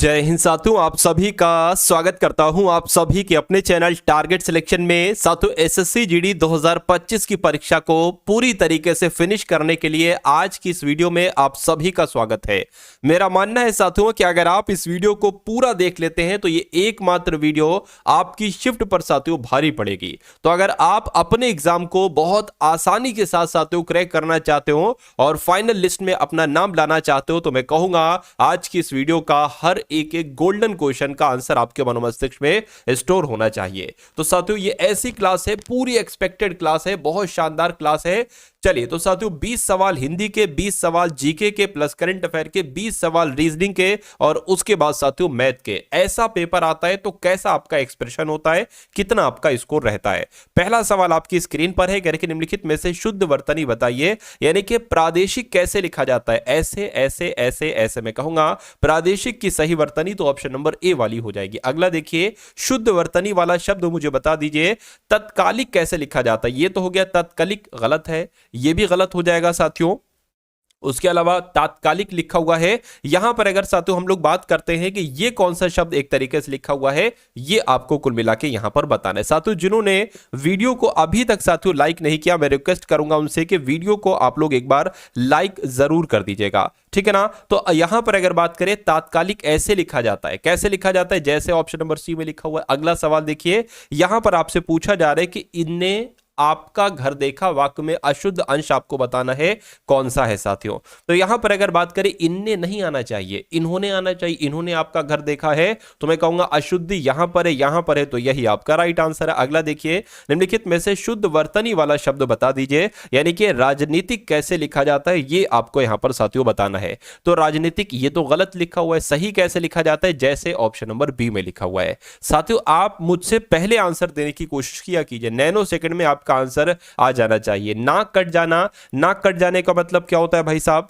जय हिंद साथियों, आप सभी का स्वागत करता हूं आप सभी के अपने चैनल टारगेट सिलेक्शन में। साथियों, एसएससी जीडी 2025 की परीक्षा को पूरी तरीके से फिनिश करने के लिए आज की इस वीडियो में आप सभी का स्वागत है। मेरा मानना है साथियों कि अगर आप इस वीडियो को पूरा देख लेते हैं तो ये एकमात्र वीडियो आपकी शिफ्ट पर साथियों भारी पड़ेगी। तो अगर आप अपने एग्जाम को बहुत आसानी के साथ साथियों क्रैक करना चाहते हो और फाइनल लिस्ट में अपना नाम लाना चाहते हो तो मैं कहूंगा आज की इस वीडियो का हर एक एक गोल्डन क्वेश्चन का आंसर आपके मनोमस्तिष्क में स्टोर होना चाहिए। तो साथियों, ये ऐसी क्लास है, पूरी एक्सपेक्टेड क्लास है, बहुत शानदार क्लास है। चलिए तो साथियों, 20 सवाल हिंदी के, 20 सवाल जीके के प्लस करंट अफेयर के, 20 सवाल रीजनिंग के और उसके बाद साथियों मैथ के। ऐसा पेपर आता है तो कैसा आपका एक्सप्रेशन होता है, कितना आपका स्कोर रहता है। पहला सवाल आपकी स्क्रीन पर है, कह रहे कि निम्नलिखित में से शुद्ध वर्तनी बताइए, यानी कि प्रादेशिक कैसे लिखा जाता है। ऐसे ऐसे ऐसे ऐसे मैं कहूंगा प्रादेशिक की सही वर्तनी तो ऑप्शन नंबर ए वाली हो जाएगी। अगला देखिए, शुद्ध वर्तनी वाला शब्द मुझे बता दीजिए तत्कालिक कैसे लिखा जाता है। ये तो हो गया तत्कालिक, गलत है, ये भी गलत हो जाएगा साथियों। उसके अलावा तात्कालिक लिखा हुआ है। यहां पर अगर साथियों हम लोग बात करते हैं कि ये कौन सा शब्द एक तरीके से लिखा हुआ है, ये आपको कुल मिला के यहां पर बताना है। साथियों, जिन्होंने वीडियो को अभी तक साथियों लाइक नहीं किया, मैं रिक्वेस्ट करूंगा उनसे कि वीडियो को आप लोग एक बार लाइक जरूर कर दीजिएगा, ठीक है ना। तो यहां पर अगर बात करें तात्कालिक ऐसे लिखा जाता है, कैसे लिखा जाता है, जैसे ऑप्शन नंबर सी में लिखा हुआ है। अगला सवाल देखिए, यहां पर आपसे पूछा जा रहा है कि इनने आपका घर देखा, वाक्य में अशुद्ध अंश आपको बताना है कौन सा है साथियों। तो यहां पर अगर बात करें, इनने नहीं आना चाहिए, इन्होंने आना चाहिए। इन्होंने आपका घर देखा है तो मैं कहूंगा अशुद्धि यहां पर है, यहां पर है, तो यही आपका राइट आंसर है। अगला देखिए, निम्नलिखित में से शुद्ध वर्तनी वाला शब्द बता दीजिए, यानी कि राजनीतिक कैसे लिखा जाता है, ये आपको यहां पर साथियों बताना है। तो राजनीतिक ये तो गलत लिखा हुआ है, सही कैसे लिखा जाता है, जैसे ऑप्शन नंबर बी में लिखा हुआ है। साथियों, आप मुझसे पहले आंसर देने की कोशिश किया कीजिए, नैनो सेकंड में का आंसर आ जाना चाहिए। नाक कट जाना, नाक कट जाने का मतलब क्या होता है भाई साहब,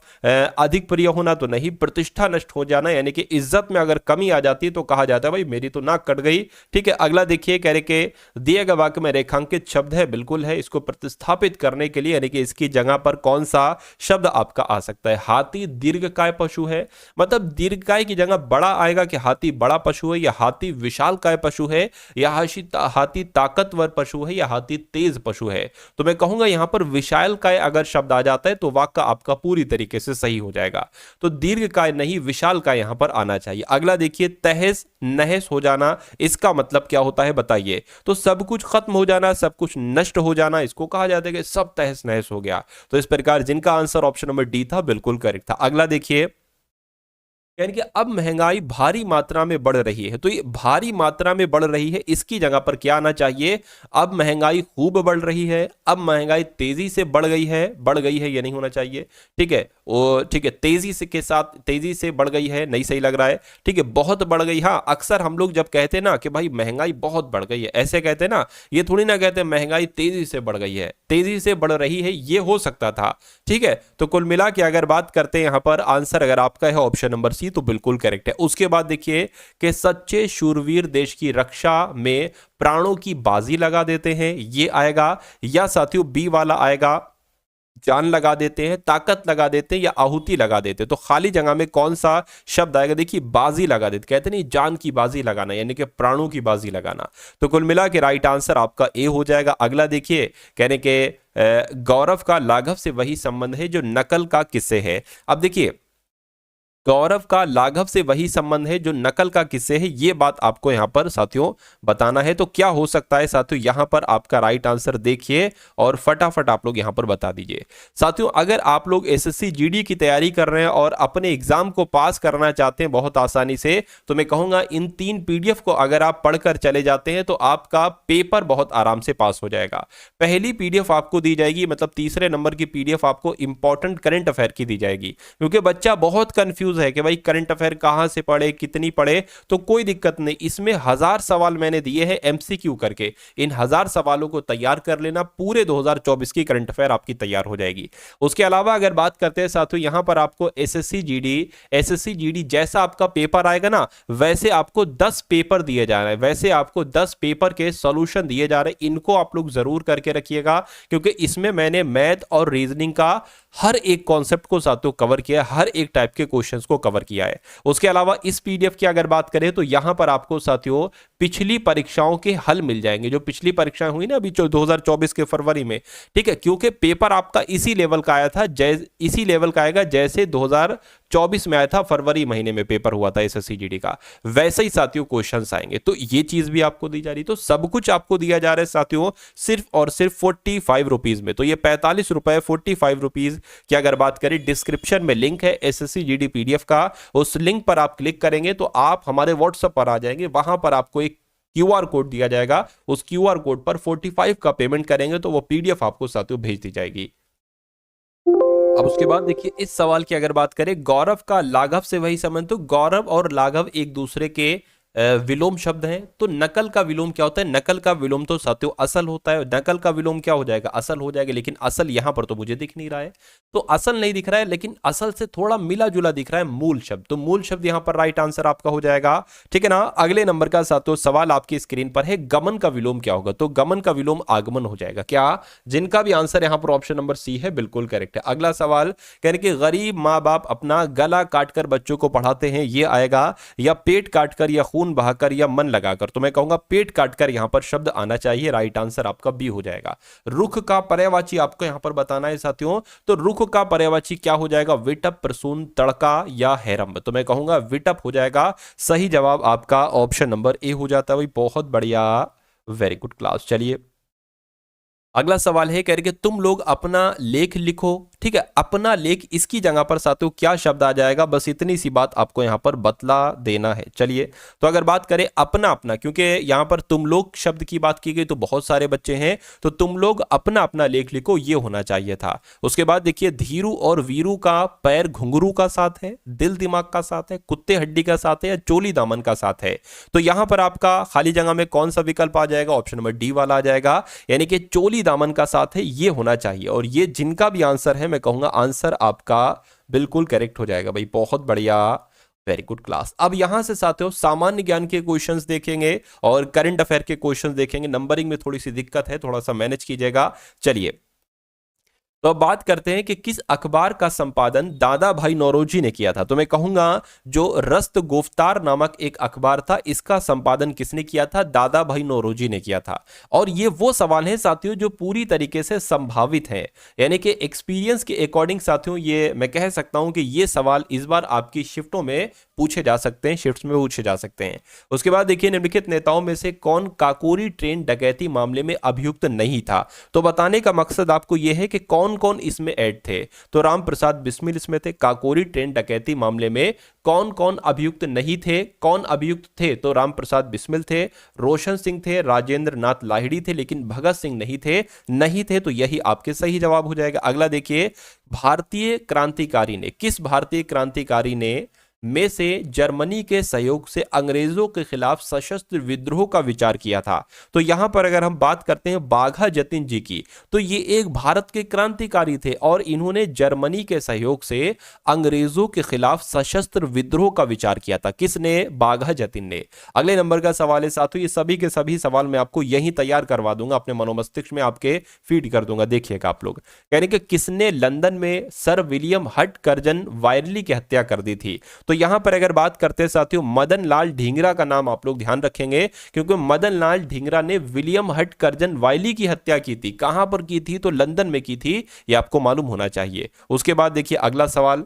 अधिक प्रिय होना तो नहीं, प्रतिष्ठा नष्ट हो जाना, यानी कि इज्जत में अगर कमी आ जाती है तो कहा जाता है भाई मेरी तो नाक कट गई, ठीक है। अगला देखिए, कह रहे कि दिए गए वाक्य में रेखांकित शब्द है, बिल्कुल है। इसको प्रतिस्थापित करने के लिए यानी कि इसकी जगह पर कौन सा शब्द आपका आ सकता है। हाथी दीर्घकाय पशु है, मतलब दीर्घकाय की जगह बड़ा आएगा कि हाथी बड़ा पशु है, या हाथी विशालकाय पशु है, या हाथी ताकतवर पशु है, या हाथी तेज पशु है। तो मैं कहूंगा यहां पर विशालकाय अगर शब्द आ जाता है तो वाक्य आपका पूरी तरीके से सही हो जाएगा। तो दीर्घकाय नहीं, विशालकाय यहां पर आना चाहिए। अगला देखिए, तहस नहस हो जाना, इसका मतलब क्या होता है बताइए। तो सब कुछ खत्म हो जाना, सब कुछ नष्ट हो जाना, इसको कहा जाता है कि सब तहस नहस हो गया। तो इस प्रकार जिनका आंसर ऑप्शन नंबर डी था बिल्कुल करेक्ट था। अगला देखिए, यानी कि अब महंगाई भारी मात्रा में बढ़ रही है, तो ये भारी मात्रा में बढ़ रही है, इसकी जगह पर क्या आना चाहिए। अब महंगाई खूब बढ़ रही है, अब महंगाई तेजी से बढ़ गई है, ये नहीं होना चाहिए, ठीक है। ठीक है, तेजी से के साथ तेजी से बढ़ गई है, नहीं सही लग रहा है, ठीक है। बहुत बढ़ गई, हाँ, अक्सर हम लोग जब कहते हैं ना कि भाई महंगाई बहुत बढ़ गई है, ऐसे कहते हैं ना, ये थोड़ी ना कहते हैं महंगाई तेजी से बढ़ गई है, तेजी से बढ़ रही है, ये हो सकता था, ठीक है। तो कुल मिला के अगर बात करते हैं यहां पर आंसर अगर आपका है ऑप्शन नंबर सी तो बिल्कुल करेक्ट है। उसके बाद देखिए कि सच्चे शूरवीर देश की रक्षा में प्राणों की बाजी लगा देते हैं, ये आएगा, या साथियों बी वाला आएगा, जान लगा देते हैं, ताकत लगा देते हैं, या आहुति लगा देते हैं। तो खाली जगह में कौन सा शब्द आएगा, देखिए बाजी लगा देते, कहते नहीं जान की बाजी लगाना, यानी कि प्राणों की बाजी लगाना। तो कुल मिला के राइट आंसर आपका ए हो जाएगा। अगला देखिए, कहने के गौरव का लाघव से वही संबंध है जो नकल का किस्से है। अब देखिए, गौरव का लाघव से वही संबंध है जो नकल का किस्से है, ये बात आपको यहां पर साथियों बताना है। तो क्या हो सकता है साथियों, यहां पर आपका राइट आंसर देखिए और फटाफट आप लोग यहां पर बता दीजिए। साथियों, अगर आप लोग एसएससी जीडी की तैयारी कर रहे हैं और अपने एग्जाम को पास करना चाहते हैं बहुत आसानी से, तो मैं कहूंगा इन 3 पीडीएफ को अगर आप पढ़कर चले जाते हैं तो आपका पेपर बहुत आराम से पास हो जाएगा। पहली पीडीएफ आपको दी जाएगी, मतलब तीसरे नंबर की पीडीएफ आपको इंपॉर्टेंट करंट अफेयर की दी जाएगी, क्योंकि बच्चा बहुत कंफ्यूज है कि भाई करंट अफेयर कहां से पढ़े, कितनी पढ़े। तो कोई दिक्कत नहीं, इसमें 1000 सवाल मैंने दिए हैं एमसीक्यू करके, इन 1000 सवालों को तैयार कर लेना, पूरे 2024 की करंट अफेयर आपकी तैयार हो जाएगी। उसके अलावा अगर बात करते हैं साथियों, यहां पर आपको एसएससी जीडी जैसा आपका पेपर आएगा ना, वैसे आपको 10 पेपर दिए जा रहे हैं, वैसे आपको 10 पेपर के सॉल्यूशन दिए जा रहे हैं। इनको आप लोग जरूर करके रखिएगा, क्योंकि इसमें मैंने मैथ और रीजनिंग का हर एक कॉन्सेप्ट को साथियों कवर किया, हर एक टाइप के क्वेश्चन क्वेश्चंस को कवर किया है। उसके अलावा इस पीडीएफ की अगर बात करें तो यहां पर आपको साथियों पिछली परीक्षाओं के हल मिल जाएंगे, जो पिछली परीक्षाएं हुई ना अभी 2024 के फरवरी में, ठीक है, क्योंकि पेपर आपका इसी लेवल का आया था, इसी लेवल का आएगा जैसे 2024 में आया था, फरवरी महीने में पेपर हुआ था एसएससी जीडी का, वैसे ही साथियों क्वेश्चंस आएंगे। तो ये चीज भी आपको दी जा रही, तो सब कुछ आपको दिया जा रहा है साथियों सिर्फ और सिर्फ 45 रुपीज में। तो ये 45 रुपए 45 रुपीज की अगर बात करें, डिस्क्रिप्शन में लिंक है एसएससी जीडी पीडीएफ का, उस लिंक पर आप क्लिक करेंगे तो आप हमारे व्हाट्सएप पर आ जाएंगे, वहां पर आपको एक क्यूआर कोड दिया जाएगा, उस क्यूआर कोड पर 45 का पेमेंट करेंगे तो वो पीडीएफ आपको साथियों भेज दी जाएगी। अब उसके बाद देखिए इस सवाल की अगर बात करें, गौरव का लाघव से वही संबंध, तो गौरव और लाघव एक दूसरे के विलोम शब्द हैं। तो नकल का विलोम क्या होता है? नकल का विलोम तो साथियों असल होता है। नकल का विलोम क्या हो जाएगा? असल हो जाएगा, लेकिन असल यहां पर तो मुझे दिख नहीं रहा है, तो असल नहीं दिख रहा है, लेकिन असल से थोड़ा मिला जुला दिख रहा है मूल शब्द, तो मूल शब्द यहां पर राइट आंसर आपका हो जाएगा, ठीक है ना। अगले नंबर का साथियों सवाल आपकी स्क्रीन पर है, गमन का विलोम क्या होगा? तो गमन का विलोम आगमन हो जाएगा। क्या जिनका भी आंसर यहां पर ऑप्शन नंबर सी है बिल्कुल करेक्ट है। अगला सवाल कह रहे कि गरीब माँ बाप अपना गला काटकर बच्चों को पढ़ाते हैं, ये आएगा, या पेट काटकर, या खून बहाकर, या मन लगाकर। तो मैं कहूंगा पेट काटकर यहां पर शब्द आना चाहिए, राइट आंसर आपका बी हो जाएगा। रुख का पर्यायवाची आपको यहां पर बताना है साथियों, तो रुख का पर्यायवाची क्या हो जाएगा? विटप, प्रसून, तड़का या हैरंब। तो मैं कहूंगा विटप हो जाएगा। सही जवाब आपका ऑप्शन नंबर ए हो जाता है भाई, बहुत बढ़िया, वेरी गुड क्लास। चलिए अगला सवाल है, कह रहे कि तुम लोग अपना लेख लिखो, ठीक है, अपना लेख, इसकी जगह पर साथियों क्या शब्द आ जाएगा? बस इतनी सी बात आपको यहां पर बतला देना है। चलिए तो अगर बात करें अपना अपना, क्योंकि यहां पर तुम लोग शब्द की बात की गई तो बहुत सारे बच्चे हैं, तो तुम लोग अपना अपना लेख लिखो, ये होना चाहिए था। उसके बाद देखिए धीरू और वीरू का पैर घुंघरू का साथ है, दिल दिमाग का साथ है, कुत्ते हड्डी का साथ है, या चोली दामन का साथ है। तो यहां पर आपका खाली जगह में कौन सा विकल्प आ जाएगा? ऑप्शन नंबर डी वाला आ जाएगा, यानी कि चोली दामन का साथ है, ये होना चाहिए। और ये जिनका भी आंसर है मैं कहूंगा आंसर आपका बिल्कुल करेक्ट हो जाएगा भाई, बहुत बढ़िया, वेरी गुड क्लास। अब यहां से साथियों सामान्य ज्ञान के क्वेश्चंस देखेंगे और करंट अफेयर के क्वेश्चंस देखेंगे। नंबरिंग में थोड़ी सी दिक्कत है, थोड़ा सा मैनेज कीजिएगा। चलिए तो अब बात करते हैं कि किस अखबार का संपादन दादा भाई नौरोजी ने किया था। तो मैं कहूंगा जो रस्त गुफ्तार नामक एक अखबार था, इसका संपादन किसने किया था? दादा भाई नौरोजी ने किया था। और ये वो सवाल है साथियों जो पूरी तरीके से संभावित है, यानी कि एक्सपीरियंस के अकॉर्डिंग साथियों ये मैं कह सकता हूं कि ये सवाल इस बार आपकी शिफ्टों में पूछे जा सकते हैं, शिफ्ट्स में पूछे जा सकते हैं। उसके बाद देखिए निम्नलिखित नेताओं में से कौन काकोरी ट्रेन डकैती मामले में अभियुक्त नहीं था? तो बताने का मकसद आपको यह है कि कौन कौन इसमें ऐड थे। तो राम प्रसाद बिस्मिल इसमें थे। काकोरी ट्रेन डकैती मामले में कौन कौन अभियुक्त नहीं थे? कौन अभियुक्त थे? तो राम प्रसाद बिस्मिल थे, रोशन सिंह थे, राजेंद्र नाथ लाहिड़ी थे, लेकिन भगत सिंह नहीं थे, तो यही आपके सही जवाब हो जाएगा। अगला देखिए भारतीय क्रांतिकारी ने, किस भारतीय क्रांतिकारी ने में से जर्मनी के सहयोग से अंग्रेजों के खिलाफ सशस्त्र विद्रोह का विचार किया था? तो यहां पर अगर हम बात करते हैं बाघा जतिन जी की, तो ये एक भारत के क्रांतिकारी थे और इन्होंने जर्मनी के सहयोग से अंग्रेजों के खिलाफ सशस्त्र विद्रोह का विचार किया था। किसने? बाघा जतिन ने। अगले नंबर का सवाल है साथियों, ये सभी के सभी सवाल मैं आपको यहीं तैयार करवा दूंगा, अपने मनोमस्तिष्क में आपके फीड कर दूंगा। देखिएगा आप लोग, यानी कि किसने लंदन में सर विलियम हट कर्जन वायरली की हत्या कर दी थी? तो यहां पर अगर बात करते हैं साथियों मदन लाल ढींगरा का नाम आप लोग ध्यान रखेंगे, क्योंकि मदन लाल ढींगरा ने विलियम हट कर्जन वायली की हत्या की थी। कहां पर की थी? तो लंदन में की थी, यह आपको मालूम होना चाहिए। उसके बाद देखिए अगला सवाल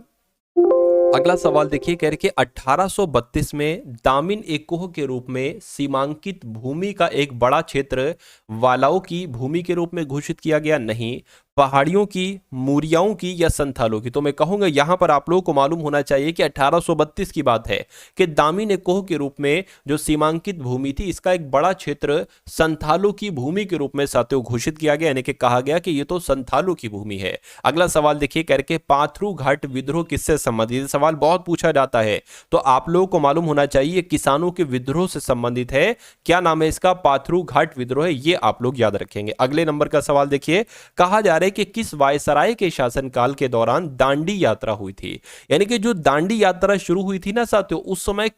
देखिए, कह रहे कि 1832 में दामिन एकोह के रूप में सीमांकित भूमि का एक बड़ा क्षेत्र वालाओं की भूमि के रूप में घोषित किया गया। नहीं, पहाड़ियों की, मूरियाओं की, या संथालों की। तो मैं कहूंगा यहां पर आप लोगों को मालूम होना चाहिए कि 1832 की बात है कि दामिन एकोह के रूप में जो सीमांकित भूमि थी, इसका एक बड़ा क्षेत्र संथालों की भूमि के रूप में साथियों घोषित किया गया, यानी कि कहा गया कि ये तो संथालों की भूमि है। अगला सवाल देखिए, करके पाथरू घाट विद्रोह किससे संबंधित? सवाल बहुत पूछा जाता है, तो आप लोगों को मालूम होना चाहिए किसानों के विद्रोह से संबंधित है। क्या नाम है इसका? पाथरू घाट विद्रोह है, ये आप लोग याद रखेंगे। अगले नंबर का सवाल देखिए, कहा जा रहा है कि किस वायसराय के शासनकाल के दौरान दांडी यात्रा हुई थी? यानी कि जो दांडी यात्रा शुरू हुई थी ना साथियों, उस समय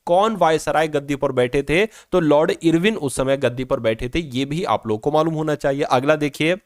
कौन वायसराय गद्दी पर बैठे थे? तो लॉर्ड इरविन उस समय गद्दी पर बैठे थे, यह भी आप लोग को मालूम होना चाहिए। अगला देखिए,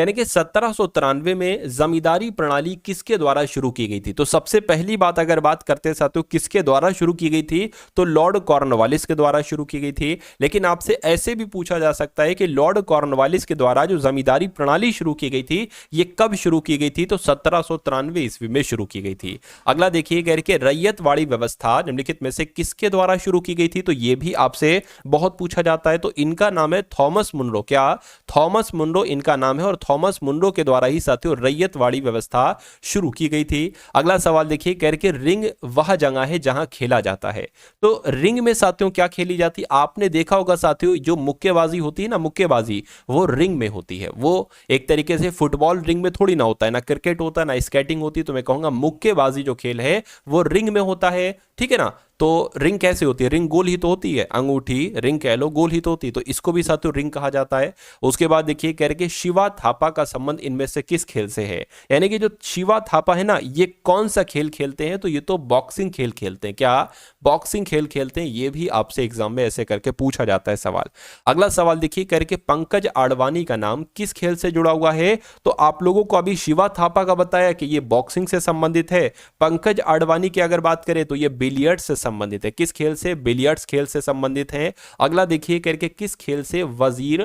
यानी कि 1793 में जमींदारी प्रणाली किसके द्वारा शुरू की गई थी? तो सबसे पहली बात अगर बात करते हैं साथियों किसके द्वारा शुरू की गई थी, तो लॉर्ड कॉर्नवालिस के द्वारा शुरू की गई थी। लेकिन आपसे ऐसे भी पूछा जा सकता है कि लॉर्ड कॉर्नवालिस के द्वारा जो जमींदारी प्रणाली शुरू की गई थी ये कब शुरू की गई थी? तो 1793 ईस्वी में शुरू की गई थी। अगला देखिए कह रहे कि रैयतवाड़ी व्यवस्था निम्नलिखित में से किसके द्वारा शुरू की गई थी? तो यह भी आपसे बहुत पूछा जाता है। तो इनका नाम है थॉमस मुनरो। क्या? थॉमस मुनरो इनका नाम है और थॉमस मुनरो के द्वारा ही साथियों रैयतवाड़ी व्यवस्था शुरू की गई थी। अगला सवाल देखिए कह रहे कि रिंग वह जगह है जहां खेला जाता है। तो रिंग में साथियों क्या खेली जाती? आपने देखा होगा साथियों जो मुक्केबाजी होती है ना, मुक्केबाजी वो रिंग में होती है। वो एक तरीके से फुटबॉल रिंग में थोड़ी ना होता है, ना क्रिकेट होता है, ना स्केटिंग होती है। तो मैं कहूंगा मुक्केबाजी जो खेल है वो रिंग में होता है, ठीक है ना। तो रिंग कैसे होती है? रिंग गोल ही तो होती है, अंगूठी रिंग कह लो गोल ही तो होती है, तो इसको भी साथियों रिंग कहा जाता है। उसके बाद देखिए कह रहे कि शिवा थापा का संबंध इनमें से किस खेल से है? यानी कि जो शिवा थापा है ना ये कौन सा खेल खेलते हैं? तो ये तो बॉक्सिंग खेल खेलते हैं। क्या? बॉक्सिंग खेल खेलते हैं। ये भी आपसे एग्जाम में ऐसे करके पूछा जाता है सवाल। अगला सवाल देखिए कह रहे कि पंकज आडवाणी का नाम किस खेल से जुड़ा हुआ है? तो आप लोगों को अभी शिवा थापा का बताया कि ये बॉक्सिंग से संबंधित है। पंकज आडवाणी की अगर बात करें तो ये बिलियर्ड्स से संबंधित है। किस खेल से? बिलियर्ड्स खेल से संबंधित है। अगला देखिए करके किस खेल से वजीर,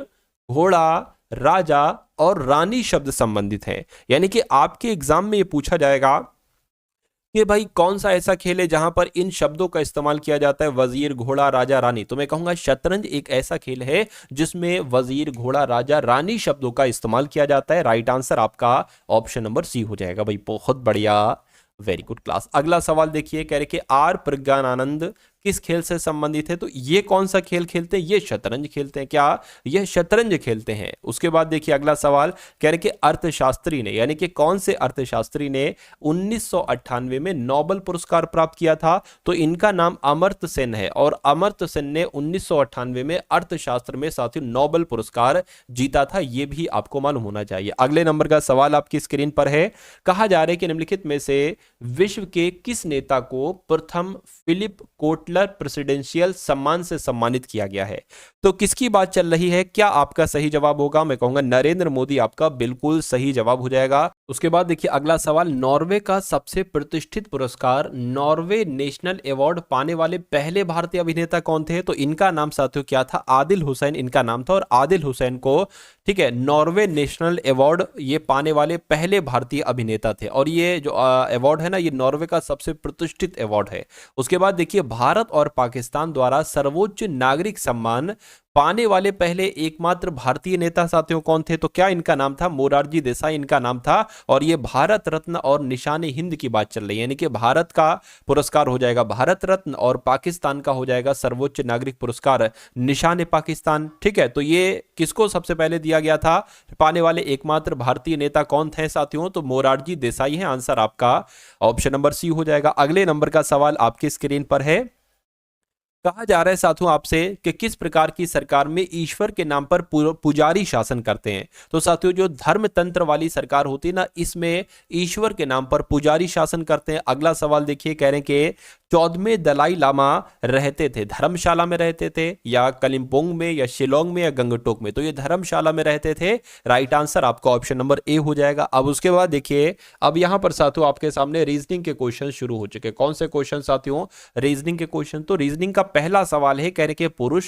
घोड़ा, राजा और रानी शब्द संबंधित है? यानी कि आपके एग्जाम में ये पूछा जाएगा कि भाई कौन सा ऐसा खेल है जहां पर इन शब्दों का इस्तेमाल किया जाता है, वजीर, घोड़ा, राजा, रानी। तो मैं कहूंगा शतरंज एक ऐसा खेल है जिसमें वजीर, घोड़ा, राजा, रानी शब्दों का इस्तेमाल किया जाता है। राइट आंसर आपका ऑप्शन नंबर सी हो जाएगा भाई। बहुत बढ़िया, वेरी गुड क्लास। अगला सवाल देखिए कह रहे कि आर प्रज्ञानानंद किस खेल से संबंधित है? तो ये कौन सा खेल खेलते हैं? ये शतरंज खेलते हैं। क्या? ये शतरंज खेलते हैं। उसके बाद देखिए अगला सवाल कह रहे कि अर्थशास्त्री ने, यानी कि कौन से अर्थशास्त्री ने 1998 में नोबेल पुरस्कार प्राप्त किया था? तो इनका नाम अमर्त्य सेन है और अमर्त्य सेन ने 1998 में अर्थशास्त्र में साथियों नोबेल पुरस्कार जीता था। यह भी आपको मालूम होना चाहिए। अगले नंबर का सवाल आपकी स्क्रीन पर है। कहा जा रहा है कि निम्नलिखित में से विश्व के किस नेता को प्रथम फिलिप कोटलर प्रेसिडेंशियल सम्मान से सम्मानित किया गया है? तो किसकी बात चल रही है? क्या आपका सही जवाब होगा? मैं कहूंगा नरेंद्र मोदी आपका बिल्कुल सही जवाब हो जाएगा। उसके बाद देखिए अगला सवाल, नॉर्वे का सबसे प्रतिष्ठित पुरस्कार नॉर्वे नेशनल अवार्ड पाने वाले पहले भारतीय अभिनेता कौन थे? तो इनका नाम साथियों क्या था? आदिल हुसैन इनका नाम था। और आदिल हुसैन को, ठीक है, नॉर्वे नेशनल अवार्ड ये पाने वाले पहले भारतीय अभिनेता थे। और ये जो अवार्ड है ना ये नॉर्वे का सबसे प्रतिष्ठित अवार्ड है। उसके बाद देखिए भारत और पाकिस्तान द्वारा सर्वोच्च नागरिक सम्मान पाने वाले पहले एकमात्र भारतीय नेता साथियों कौन थे? तो क्या इनका नाम था? मोरारजी देसाई इनका नाम था। और ये भारत रत्न और निशाने हिंद की बात चल रही है, यानी कि भारत का पुरस्कार हो जाएगा भारत रत्न और पाकिस्तान का हो जाएगा सर्वोच्च नागरिक पुरस्कार निशाने पाकिस्तान। ठीक है, तो ये किसको सबसे पहले दिया गया था? पाने वाले एकमात्र भारतीय नेता कौन थे साथियों? तो मोरारजी देसाई है। आंसर आपका ऑप्शन नंबर सी हो जाएगा। अगले नंबर का सवाल आपकी स्क्रीन पर है। कहा जा रहा है साथियों आपसे कि किस प्रकार की सरकार में ईश्वर के नाम पर पुजारी शासन करते हैं? तो साथियों जो धर्म तंत्र वाली सरकार होती है ना इसमें ईश्वर के नाम पर पुजारी शासन करते हैं। अगला सवाल देखिए कह रहे हैं कि 14वें दलाई लामा रहते थे, धर्मशाला में रहते थे या कलिम्पोंग में या शिलोंग में या गंगटोक में? तो ये धर्मशाला में रहते थे। राइट आंसर आपका ऑप्शन नंबर ए हो जाएगा। अब उसके बाद देखिए अब यहां पर साथियों आपके सामने रीजनिंग के क्वेश्चन शुरू हो चुके। कौन से क्वेश्चन साथियों? रीजनिंग के क्वेश्चन। तो रीजनिंग का पहला सवाल है कह रहे कि पुरुष,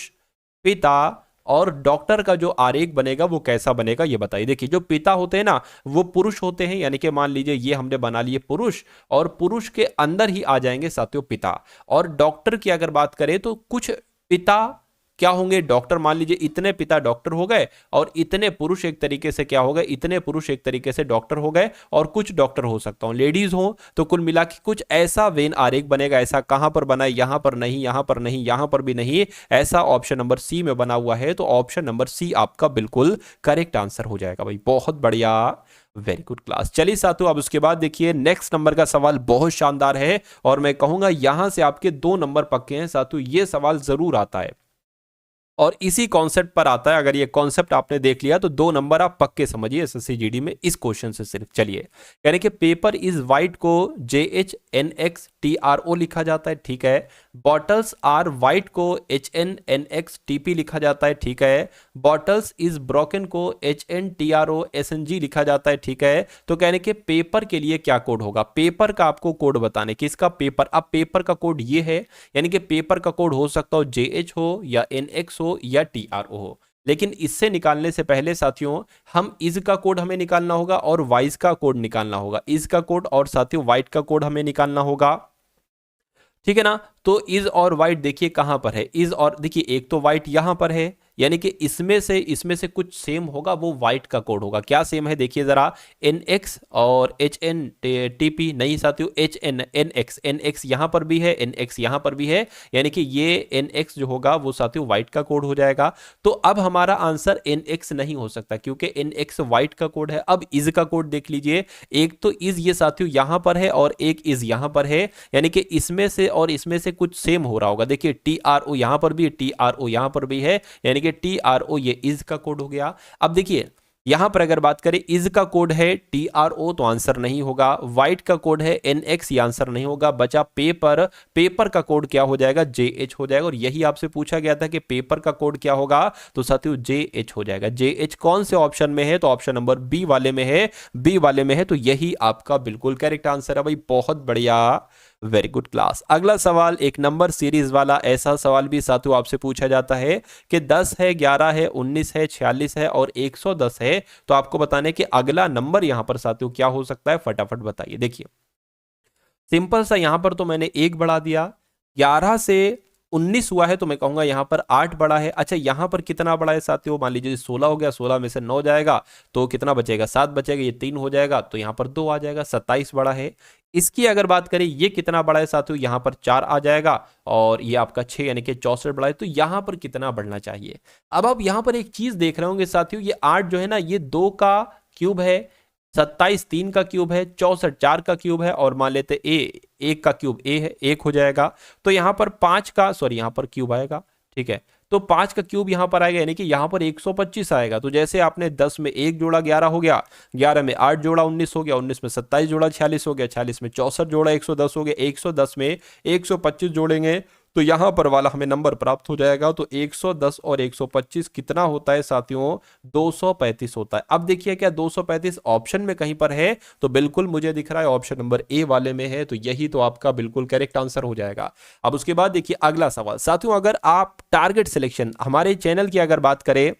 पिता और डॉक्टर का जो आरेख बनेगा वो कैसा बनेगा ये बताइए। देखिए जो पिता होते हैं ना वो पुरुष होते हैं, यानी कि मान लीजिए ये हमने बना लिए पुरुष और पुरुष के अंदर ही आ जाएंगे साथियों पिता। और डॉक्टर की अगर बात करें तो कुछ पिता क्या होंगे? डॉक्टर। मान लीजिए इतने पिता डॉक्टर हो गए और इतने पुरुष एक तरीके से क्या हो गए? इतने पुरुष एक तरीके से डॉक्टर हो गए और कुछ डॉक्टर हो सकता हूं लेडीज हो। तो कुल मिला के कुछ ऐसा वेन आरेख बनेगा। ऐसा कहां पर बना है? यहां पर नहीं, यहां पर नहीं, यहां पर भी नहीं, ऐसा ऑप्शन नंबर सी में बना हुआ है। तो ऑप्शन नंबर सी आपका बिल्कुल करेक्ट आंसर हो जाएगा भाई। बहुत बढ़िया, वेरी गुड क्लास। चलिए साथियों अब उसके बाद देखिए नेक्स्ट नंबर का सवाल बहुत शानदार है और मैं कहूंगा यहां से आपके 2 नंबर पक्के हैं साथियों। ये सवाल जरूर आता है और इसी कॉन्सेप्ट पर आता है। अगर ये कॉन्सेप्ट आपने देख लिया तो 2 नंबर आप पक्के समझिए एसएससी जीडी में इस क्वेश्चन से सिर्फ। चलिए यानी कि पेपर इज वाइट को JHNXTRO लिखा जाता है, ठीक है। बॉटल्स आर वाइट को HNNXTP लिखा जाता है, ठीक है। बॉटल्स इज ब्रोकन को HNTROSNG लिखा जाता है, ठीक है। तो कहने के पेपर के लिए क्या कोड होगा, पेपर का आपको कोड बताने, किसका, पेपर। अब पेपर का कोड ये है, यानी कि पेपर का कोड हो सकता हो JH हो या NX हो या TRO हो। लेकिन इससे निकालने से पहले साथियों हम इज का कोड हमें निकालना होगा और वाइज का कोड निकालना होगा। इज का कोड और साथियों वाइट का कोड हमें निकालना होगा, ठीक है ना। तो इज और वाइट देखिए कहां पर है, इज और देखिए एक तो वाइट यहां पर है, यानी कि इसमें से कुछ सेम होगा, वो वाइट का कोड होगा। क्या सेम है देखिए जरा, NX और HNTP नहीं साथियों, NX यहां पर भी है, NX यहां पर भी है, यानी कि ये NX जो होगा वो साथियों वाइट का कोड हो जाएगा। तो अब हमारा आंसर NX नहीं हो सकता क्योंकि NX वाइट का कोड है। अब इज का कोड देख लीजिए, एक तो इज ये साथियों यहां पर है और एक इज यहां पर है, यानी कि इसमें से और इसमें से कुछ सेम हो रहा होगा। देखिए TRO यहां पर भी है, TRO यहां पर भी है, यानी कि TRO ये इज का कोड हो गया। अब देखिए यहां पर अगर बात करें, इज का कोड है TRO तो आंसर नहीं होगा, वाइट का कोड है NX ये आंसर नहीं होगा, बचा पेपर। पेपर का कोड क्या हो जाएगा, JH हो जाएगा। और यही आपसे पूछा गया था कि पेपर का कोड क्या होगा, तो साथियों JH हो जाएगा। JH कौन से ऑप्शन में है, तो ऑप्शन नंबर बी वाले में है, बी वाले में है, तो यही आपका बिल्कुल करेक्ट आंसर है भाई, बहुत बढ़िया, वेरी गुड क्लास। अगला सवाल एक नंबर सीरीज वाला, ऐसा सवाल भी साथियों आपसे पूछा जाता है कि 10 है, 11 है, 19 है, 46 है और 110 है, तो आपको बताने कि अगला नंबर यहां पर साथियों क्या हो सकता है, फटाफट बताइए। देखिए सिंपल सा, यहां पर तो मैंने 1 बढ़ा दिया, 11 से 19 हुआ है तो मैं कहूंगा यहां पर 8 बढ़ा है। अच्छा यहां पर कितना बढ़ा है साथियों, मान लीजिए 16 हो गया, 16 में से 9 जाएगा तो कितना बचेगा, 7 बचेगा, ये 3 हो जाएगा तो यहां पर 2 आ जाएगा, 27 बढ़ा है। इसकी अगर बात करें, ये कितना बढ़ा है साथियों, यहां पर 4 आ जाएगा और ये आपका 6 यानी कि 64 बढ़ा है, तो यहां पर कितना बढ़ना चाहिए। अब आप यहां पर एक चीज देख रहे होंगे साथियों, ये 8 जो है ना, ये 2 का क्यूब है, 27 3 का क्यूब है, 64 4 का क्यूब है, और मान लेते ए 1 का क्यूब ए है, 1 हो जाएगा। तो यहां पर 5 का, सॉरी यहां पर क्यूब आएगा, ठीक है, तो 5 का क्यूब यहां पर आएगा, यानी कि यहां पर 125 आएगा। तो जैसे आपने 10 में 1 जोड़ा 11 हो गया, 11 में 8 जोड़ा 19 हो गया, 19 में 27 जोड़ा 46 हो गया, 46 में 64 जोड़ा 110 हो गया, 110 में 125 जोड़ेंगे तो यहां पर वाला हमें नंबर प्राप्त हो जाएगा। तो 110 और 125 कितना होता है साथियों, 235 होता है। अब देखिए क्या 235 ऑप्शन में कहीं पर है, तो बिल्कुल मुझे दिख रहा है ऑप्शन नंबर ए वाले में है, तो यही तो आपका बिल्कुल करेक्ट आंसर हो जाएगा। अब उसके बाद देखिए अगला सवाल साथियों, अगर आप टारगेट सिलेक्शन हमारे चैनल की अगर बात करें,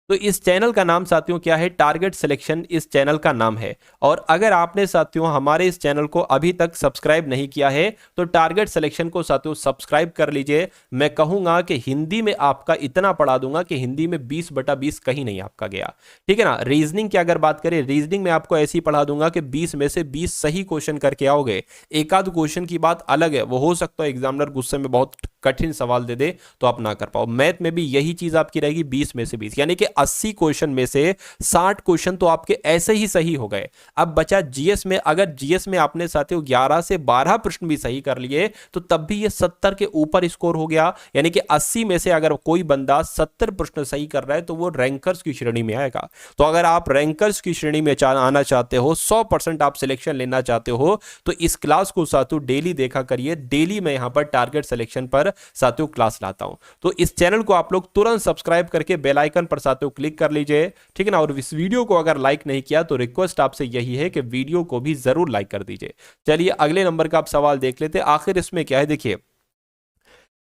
तो इस चैनल का नाम साथियों क्या है, टारगेट सिलेक्शन इस चैनल का नाम है। और अगर आपने साथियों हमारे इस चैनल को अभी तक सब्सक्राइब नहीं किया है तो टारगेट सिलेक्शन को साथियों सब्सक्राइब कर लीजिए। मैं कहूंगा कि हिंदी में आपका इतना पढ़ा दूंगा कि हिंदी में 20/20 कहीं नहीं आपका गया, ठीक है ना। रीजनिंग की अगर बात करें, रीजनिंग में आपको ऐसी पढ़ा दूंगा कि 20 में से 20 सही क्वेश्चन करके आओगे। एक आध क्वेश्चन की बात अलग है, वो हो सकता है एग्जामिनर गुस्से में बहुत कठिन सवाल दे दे तो आप ना कर पाओ। मैथ में भी यही चीज आपकी रहेगी, 20 में से 20, यानी कि 80 क्वेश्चन में से 60 क्वेश्चन तो आपके ऐसे ही सही हो गए। अब बचा जीएस में, अगर जीएस में आपने साथियों 11 से 12 प्रश्न भी सही कर लिए तो तब भी ये 70 के ऊपर स्कोर हो गया, यानी कि 80 में से अगर कोई बंदा 70 प्रश्न सही कर रहा है तो वो रैंकर्स की श्रेणी में आएगा। तो अगर आप रैंकर्स की श्रेणी में आना चाहते हो, 100% आप सिलेक्शन लेना चाहते हो, तो इस क्लास को साथियों डेली देखा करिए। डेली मैं यहां पर टारगेट सिलेक्शन पर साथियों क्लास लाता हूं। तो इस चैनल को आप लोग तुरंत सब्सक्राइब करके बेल आइकन पर साथियों क्लिक कर लीजिए, ठीक है ना। और इस वीडियो को अगर लाइक नहीं किया तो रिक्वेस्ट आपसे यही है कि वीडियो को भी जरूर लाइक कर दीजिए। चलिए अगले नंबर का आप सवाल देख लेते हैं। आखिर इसमें क्या है, देखिए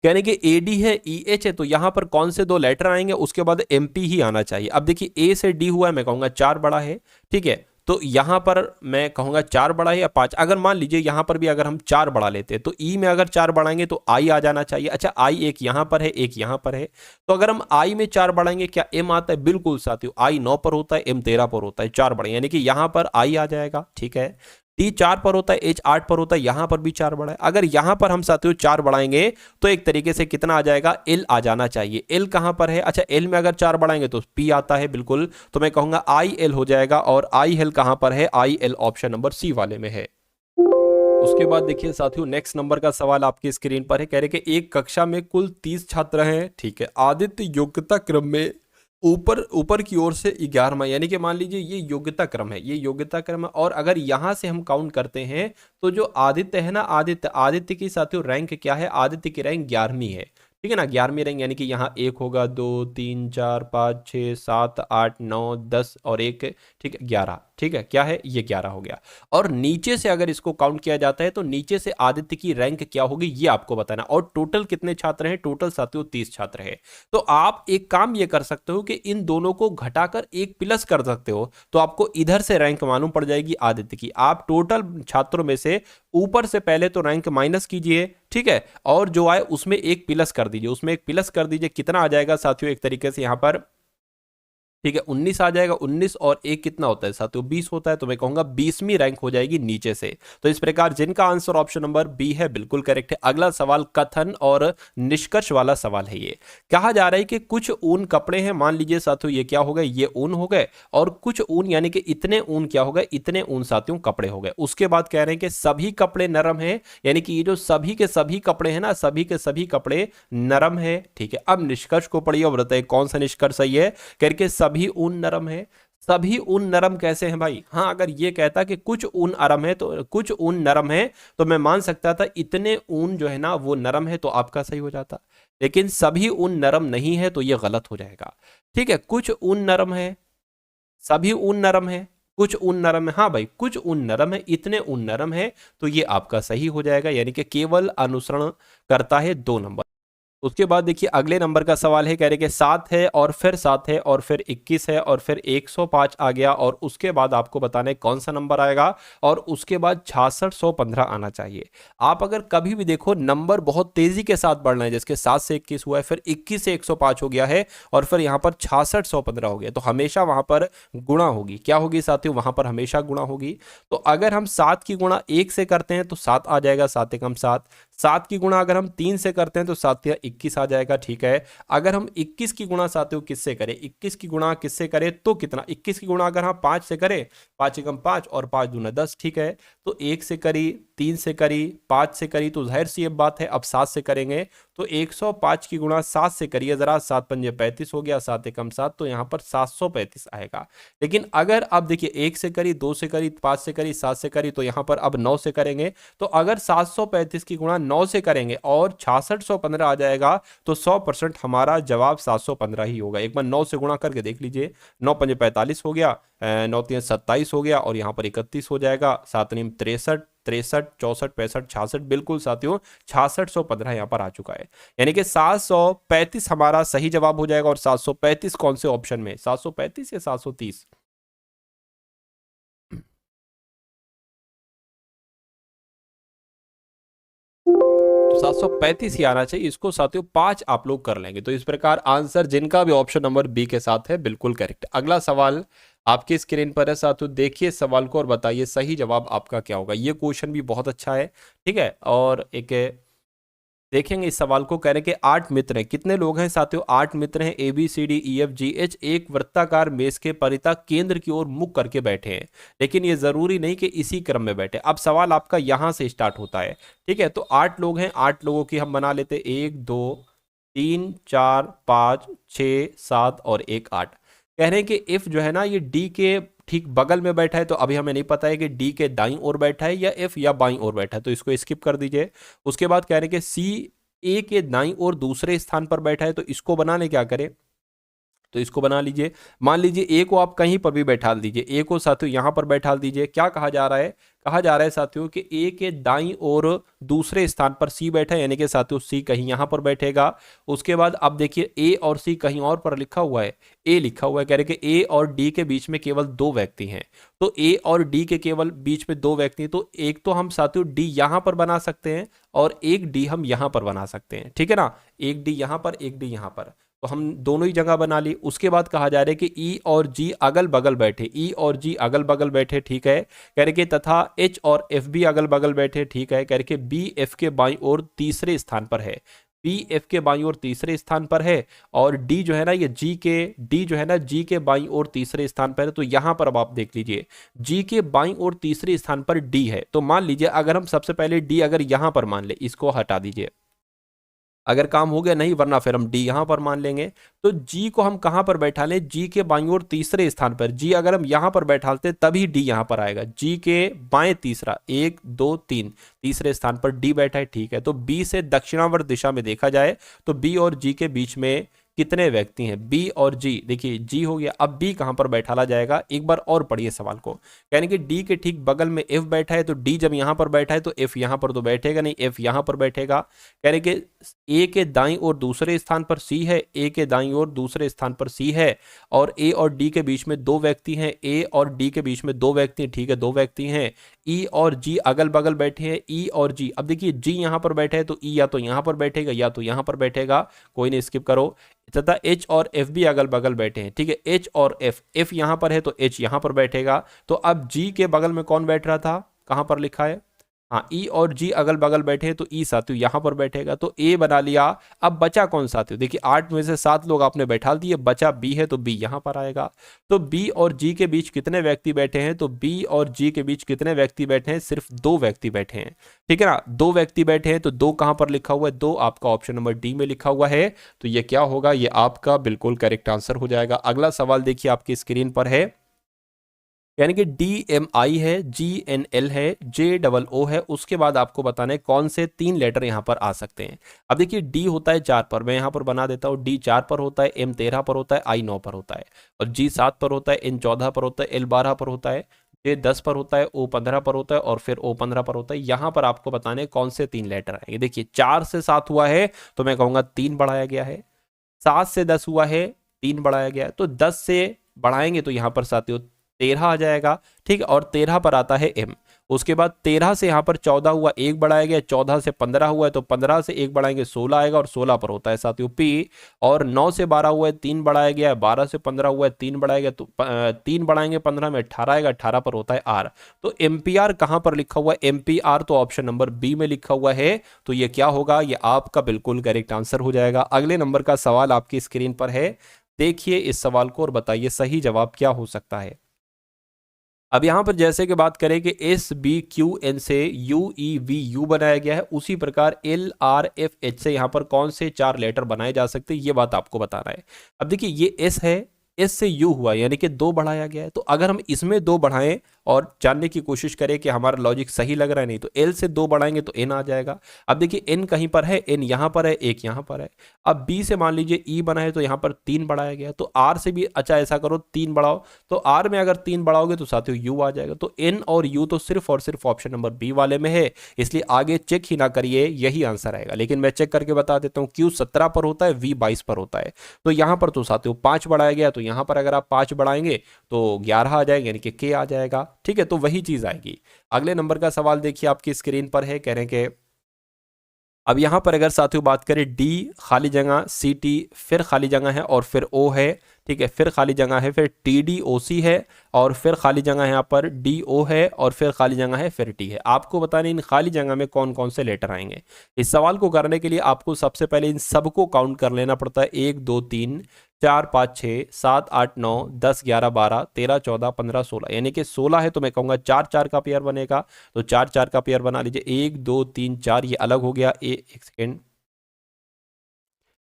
कहने कि एडी है, EH है, तो यहां पर कौन से 2 लेटर आएंगे, उसके बाद MP ही आना चाहिए। अब देखिए A से D हुआ है, मैं कहूंगा 4 बड़ा है, ठीक है, तो यहां पर मैं कहूंगा 4 बड़ा है या 5। अगर मान लीजिए यहां पर भी अगर हम 4 बढ़ा लेते हैं तो E में अगर 4 बढ़ाएंगे तो I आ जाना चाहिए। अच्छा I एक यहां पर है, एक यहां पर है, तो अगर हम I में 4 बढ़ाएंगे क्या M आता है, बिल्कुल साथियों I 9 पर होता है, M 13 पर होता है, 4 बढ़े यानी कि यहां पर I आ जाएगा, ठीक है। D 4 पर होता है, H 8 पर होता है, यहां पर भी 4 बढ़ा है। अगर यहां पर हम साथियों 4 बढ़ाएंगे तो एक तरीके से कितना आ जाएगा, L आ जाना चाहिए। L कहां पर है, अच्छा L में अगर 4 बढ़ाएंगे तो P आता है, बिल्कुल, तो मैं कहूंगा IL हो जाएगा। और IL कहां पर है, IL ऑप्शन नंबर C वाले में है। उसके बाद देखिए साथियों नेक्स्ट नंबर का सवाल आपकी स्क्रीन पर है। कह रहे कि एक कक्षा में कुल 30 छात्र हैं, ठीक है। आदित्य योग्यता क्रम में ऊपर ऊपर की ओर से 11वां, यानी कि मान लीजिए ये योग्यता क्रम है, ये योग्यता क्रम है। और अगर यहाँ से हम काउंट करते हैं तो जो आदित्य है ना, आदित्य आदित्य की साथियों रैंक क्या है, आदित्य की रैंक 11वीं है, ठीक है ना, 11वीं रैंक। यानी कि यहाँ एक होगा, 2 3 4 5 6 7 8 9 10 और एक, ठीक है 11, ठीक है, क्या है ये 11 हो गया। और नीचे से अगर इसको काउंट किया जाता है तो नीचे से आदित्य की रैंक क्या होगी ये आपको बताना। और टोटल कितने छात्र हैं, टोटल साथियों 30 छात्र हैं। तो आप एक काम ये कर सकते हो कि इन दोनों को घटाकर एक प्लस कर सकते हो, तो आपको इधर से रैंक मालूम पड़ जाएगी आदित्य की। आप टोटल छात्रों में से ऊपर से पहले तो रैंक माइनस कीजिए, ठीक है, और जो आए उसमें एक प्लस कर दीजिए, उसमें एक प्लस कर दीजिए। कितना आ जाएगा साथियों, एक तरीके से यहां पर, ठीक है 19 आ जाएगा। 19 और एक कितना होता है साथियों, 20 होता है। तो मैं कहूंगा 20वीं रैंक हो जाएगी नीचे से। तो इस प्रकार जिनका आंसर ऑप्शन नंबर बी है बिल्कुल करेक्ट है। अगला सवाल कथन और निष्कर्ष वाला सवाल है। ये कहा जा रहा है कि कुछ ऊन कपड़े हैं, मान लीजिए साथियों ये क्या हो गए, ये ऊन हो गए, और कुछ ऊन यानी कि इतने ऊन क्या हो गए, इतने ऊन साथियों कपड़े हो गए। उसके बाद कह रहे हैं कि सभी कपड़े नरम है, यानी कि ये जो सभी के सभी कपड़े हैं ना, सभी के सभी कपड़े नरम है, ठीक है। अब निष्कर्ष को पढ़िए और बताइए कौन सा निष्कर्ष सही है। करके सभी ऊन नरम है, सभी ऊन नरम कैसे हैं भाई, हाँ अगर ये कहता कि कुछ ऊन नरम है तो कुछ ऊन नरम है तो मैं मान सकता था इतने ऊन जो है ना वो नरम है, तो आपका सही हो जाता। लेकिन सभी ऊन नरम नहीं है तो ये गलत हो जाएगा, ठीक है। कुछ ऊन नरम है, सभी ऊन नरम है, कुछ ऊन नरम है, हाँ भाई कुछ ऊन नरम है, इतने ऊन नरम है, तो ये आपका सही हो जाएगा। यानी कि केवल अनुसरण करता है 2 नंबर। उसके बाद देखिए अगले नंबर का सवाल है, कह रहे कि 7 है और फिर 7 है और फिर 21 है और फिर 105 आ गया, और उसके बाद आपको बताना है कौन सा नंबर आएगा, और उसके बाद 6615 आना चाहिए। आप अगर कभी भी देखो नंबर बहुत तेजी के साथ बढ़ना है, जिसके 7 से 21 हुआ है, फिर 21 से 105 हो गया है, और फिर यहाँ पर 6615 हो गया, तो हमेशा वहां पर गुणा होगी। क्या होगी साथियों, वहां पर हमेशा गुणा होगी। तो अगर हम 7 की गुणा 1 से करते हैं तो 7 आ जाएगा, 7 एकम 7। 7 की गुणा अगर हम 3 से करते हैं तो 7 या 21 आ जाएगा, ठीक है। अगर हम 21 की गुणा साथियों किससे करें, 21 की गुणा किससे करें तो कितना, 21 की गुणा अगर हम 5 से करें, 5 एकम 5 और 5 दूना 10, ठीक है। तो 1 से करी, 3 से करी, 5 से करी, तो जाहिर सी बात है अब 7 से करेंगे। तो 105 की गुणा 7 से करिए जरा, 7 पंजे 35 हो गया, 7 एकम 7, तो यहाँ पर 735 आएगा। लेकिन अगर अब देखिए 1 से करी, 2 से करी, 5 से करी, 7 से करी, तो यहाँ पर अब 9 से करेंगे। तो अगर 735 की गुणा 9 से करेंगे और 6615 आ जाएगा, तो 100% हमारा जवाब 715 ही होगा। एक बार 9 से गुणा करके देख लीजिए, 9 पंजे 45 हो गया, 9 तीन 27 हो गया, और यहाँ पर 31 हो जाएगा, 7 नीम 63, 63 64 65 66, बिल्कुल साथियों 6615 यहाँ पर आ चुका है। यानी कि 735 हमारा सही जवाब हो जाएगा। और 735 कौन से ऑप्शन में, 735 या 730, तो 735 ही आना चाहिए। इसको साथियों 5 आप लोग कर लेंगे। तो इस प्रकार आंसर जिनका भी ऑप्शन नंबर बी के साथ है बिल्कुल करेक्ट। अगला सवाल आपकी स्क्रीन पर है साथियों, देखिए सवाल को और बताइए सही जवाब आपका क्या होगा। ये क्वेश्चन भी बहुत अच्छा है, ठीक है। और एक देखेंगे इस सवाल को, कह रहे हैं कि 8 मित्र हैं। कितने लोग हैं साथियों, 8 मित्र हैं, A B C D E F G H, एक वृत्ताकार मेज के परिता केंद्र की ओर मुख करके बैठे हैं। लेकिन ये जरूरी नहीं कि इसी क्रम में बैठे। अब सवाल आपका यहां से स्टार्ट होता है, ठीक है। तो 8 लोग हैं, 8 लोगों की हम बना लेते, 1 2 3 4 5 6 7 और 1 8। कह रहे हैं कि इफ जो है ना ये डी के ठीक बगल में बैठा है, तो अभी हमें नहीं पता है कि डी के दाईं ओर बैठा है या एफ या बाईं ओर बैठा है, तो इसको स्किप कर दीजिए। उसके बाद कह रहे हैं कि सी ए के दाईं ओर दूसरे स्थान पर बैठा है, तो इसको बनाने क्या करें, तो इसको बना लीजिए। मान लीजिए ए को आप कहीं पर भी बैठा दीजिए, ए को साथियों यहां पर बैठा दीजिए। क्या कहा जा रहा है, कहा जा रहा है साथियों कि ए के दाईं ओर दूसरे स्थान पर सी बैठा है, यानी कि साथियों सी कहीं यहां पर बैठेगा। उसके बाद अब देखिए ए और सी कहीं और पर लिखा हुआ है, ए लिखा हुआ है, कह रहे कि ए और डी के बीच में केवल 2 व्यक्ति हैं। तो ए और डी के केवल बीच में 2 व्यक्ति हैं, तो एक तो हम साथियों डी यहां पर बना सकते हैं और एक डी हम यहां पर बना सकते हैं, ठीक है ना। एक डी यहां पर, एक डी यहां पर, तो हम दोनों ही जगह बना ली। उसके बाद कहा जा रहा है कि ई और जी अगल बगल बैठे, ई और जी अगल बगल बैठे, ठीक है। कह रहे कि तथा एच और एफ भी अगल बगल बैठे, ठीक है। कह रहे कि बी एफ के बाईं ओर तीसरे स्थान पर है, बी एफ के बाईं ओर तीसरे स्थान पर है, और डी जो है ना ये डी जो है ना जी के बाईं ओर तीसरे स्थान पर है। तो यहां पर अब आप देख लीजिए, जी के बाईं ओर तीसरे स्थान पर डी है। तो मान लीजिए अगर हम सबसे पहले डी अगर यहां पर मान ले, इसको हटा दीजिए, अगर काम हो गया नहीं, वरना फिर हम डी यहां पर मान लेंगे। तो जी को हम कहां पर बैठा लें, जी के बाईं ओर तीसरे स्थान पर। जी अगर हम यहां पर बैठाते तभी डी यहां पर आएगा। जी के बाएं तीसरा, 1 2 3 तीसरे स्थान पर डी बैठा है, ठीक है। तो बी से दक्षिणावर्त दिशा में देखा जाए तो बी और जी के बीच में कितने व्यक्ति हैं, बी और जी। देखिए जी हो गया, अब बी कहां पर बैठाला जाएगा, एक बार और पढ़िए सवाल को। यानी कि डी के ठीक बगल में एफ बैठा है, तो डी जब यहां पर बैठा है तो एफ यहां पर तो बैठेगा नहीं, एफ यहां पर बैठेगा। यानी कि ए के दाईं ओर दूसरे स्थान पर सी है, ए के दाईं ओर दूसरे स्थान पर सी है, और ए और डी के बीच में दो व्यक्ति हैं, ए और डी के बीच में दो व्यक्ति हैं, ठीक है, दो व्यक्ति हैं। ई और जी अगल बगल बैठे हैं, ई और जी। अब देखिए जी यहां पर बैठे हैं तो ई या तो यहां पर बैठेगा या तो यहां पर बैठेगा, कोई नहीं, स्किप करो। तथा एच और एफ भी अगल बगल बैठे हैं, ठीक है, एच और एफ, एफ यहां पर है तो एच यहां पर बैठेगा। तो अब जी के बगल में कौन बैठ रहा था, कहां पर लिखा है, हाँ, ई और जी अगल बगल बैठे हैं तो ई साथियों यहां पर बैठेगा, तो ए बना लिया। अब बचा कौन साथियों, देखिए 8 में से 7 लोग आपने बैठा दिए, बचा बी है तो बी यहां पर आएगा। तो बी और जी के बीच कितने व्यक्ति बैठे हैं, तो बी और जी के बीच कितने व्यक्ति बैठे हैं, सिर्फ 2 व्यक्ति बैठे हैं, ठीक है ना, 2 व्यक्ति बैठे हैं। तो 2 कहां पर लिखा हुआ है, 2 आपका ऑप्शन नंबर डी में लिखा हुआ है। तो ये क्या होगा, ये आपका बिल्कुल करेक्ट आंसर हो जाएगा। अगला सवाल देखिए आपकी स्क्रीन पर है, यानी कि डी एम आई है, जी एन एल है, जे डबल ओ है, उसके बाद आपको बताना है कौन से 3 लेटर यहां पर आ सकते हैं। अब देखिए डी होता है 4 पर, मैं यहां पर बना देता हूं, डी 4 पर होता है, एम 13 पर होता है, आई 9 पर होता है, और जी 7 पर होता है, एन 14 पर होता है, एल 12 पर होता है, जे 10 पर होता है, ओ 15 पर होता है, और फिर ओ 15 पर होता है। यहां पर आपको बताने कौन से 3 लेटर आएंगे। देखिए 4 से 7 हुआ है तो मैं कहूंगा 3 बढ़ाया गया है, 7 से 10 हुआ है 3 बढ़ाया गया है, तो 10 से बढ़ाएंगे तो यहां पर साथियों 13 आ जाएगा, ठीक है, और 13 पर आता है एम। उसके बाद 13 से यहां पर 14 हुआ, 1 बढ़ाया गया, 14 से 15 हुआ है तो 15 से 1 बढ़ाएंगे 16 आएगा, और 16 पर होता है साथियों पी। और 9 से 12 हुआ है, 3 बढ़ाया गया है, 12 से 15 हुआ है, 3 बढ़ाया गया, तो 3 बढ़ाएंगे 15 में 18 आएगा, 18 पर होता है आर। तो एमपीआर कहां पर लिखा हुआ है, एमपीआर तो ऑप्शन नंबर बी में लिखा हुआ है। तो ये क्या होगा, ये आपका बिल्कुल करेक्ट आंसर हो जाएगा। अगले नंबर का सवाल आपकी स्क्रीन पर है, देखिए इस सवाल को और बताइए सही जवाब क्या हो सकता है। अब यहां पर जैसे कि बात करें कि एस बी क्यू एन से यू ई वी यू बनाया गया है, उसी प्रकार एल आर एफ एच से यहां पर कौन से 4 लेटर बनाए जा सकते हैं, ये बात आपको बताना है। अब देखिए ये एस है, एस से यू हुआ यानी कि 2 बढ़ाया गया है, तो अगर हम इसमें 2 बढ़ाएं और जानने की कोशिश करें कि हमारा लॉजिक सही लग रहा है नहीं, तो एल से 2 बढ़ाएंगे तो एन आ जाएगा। अब देखिए एन कहीं पर है, एन यहां पर है, एक यहां पर है। अब बी से मान लीजिए ई बना है तो यहां पर 3 बढ़ाया गया, तो आर से भी अच्छा ऐसा करो 3 बढ़ाओ, तो आर में अगर 3 बढ़ाओगे तो साथियों यू आ जाएगा। तो एन और यू तो सिर्फ और सिर्फ ऑप्शन नंबर बी वाले में है, इसलिए आगे चेक ही ना करिए, यही आंसर आएगा। लेकिन मैं चेक करके बता देता हूं, क्यू 17 पर होता है, वी 22 पर होता है, तो यहां पर तो साथियों 5 बढ़ाया गया, तो यहां पर अगर आप 5 बढ़ाएंगे तो 11 आ जाएगा, यानी कि के आ जाएगा, ठीक है, तो वही चीज आएगी। अगले नंबर का सवाल देखिए आपकी स्क्रीन पर है, कह रहे हैं कि अब यहां पर अगर साथियों बात करें डी खाली जगह सी टी फिर खाली जगह है और फिर ओ है, ठीक है, फिर खाली जगह है, फिर टी डी ओ सी है, और फिर खाली जगह है यहाँ पर डी ओ है, और फिर खाली जगह है, फिर टी है। आपको बताने इन खाली जगह में कौन कौन से लेटर आएंगे। इस सवाल को करने के लिए आपको सबसे पहले इन सबको काउंट कर लेना पड़ता है, 1 2 3 4 5 6 7 8 9 10 11 12 13 14 15 16, यानी कि 16 है तो मैं कहूंगा 4 4 का पेयर बनेगा, तो 4 4 का पेयर बना लीजिए, 1 2 3 4 ये अलग हो गया, एक सेकेंड,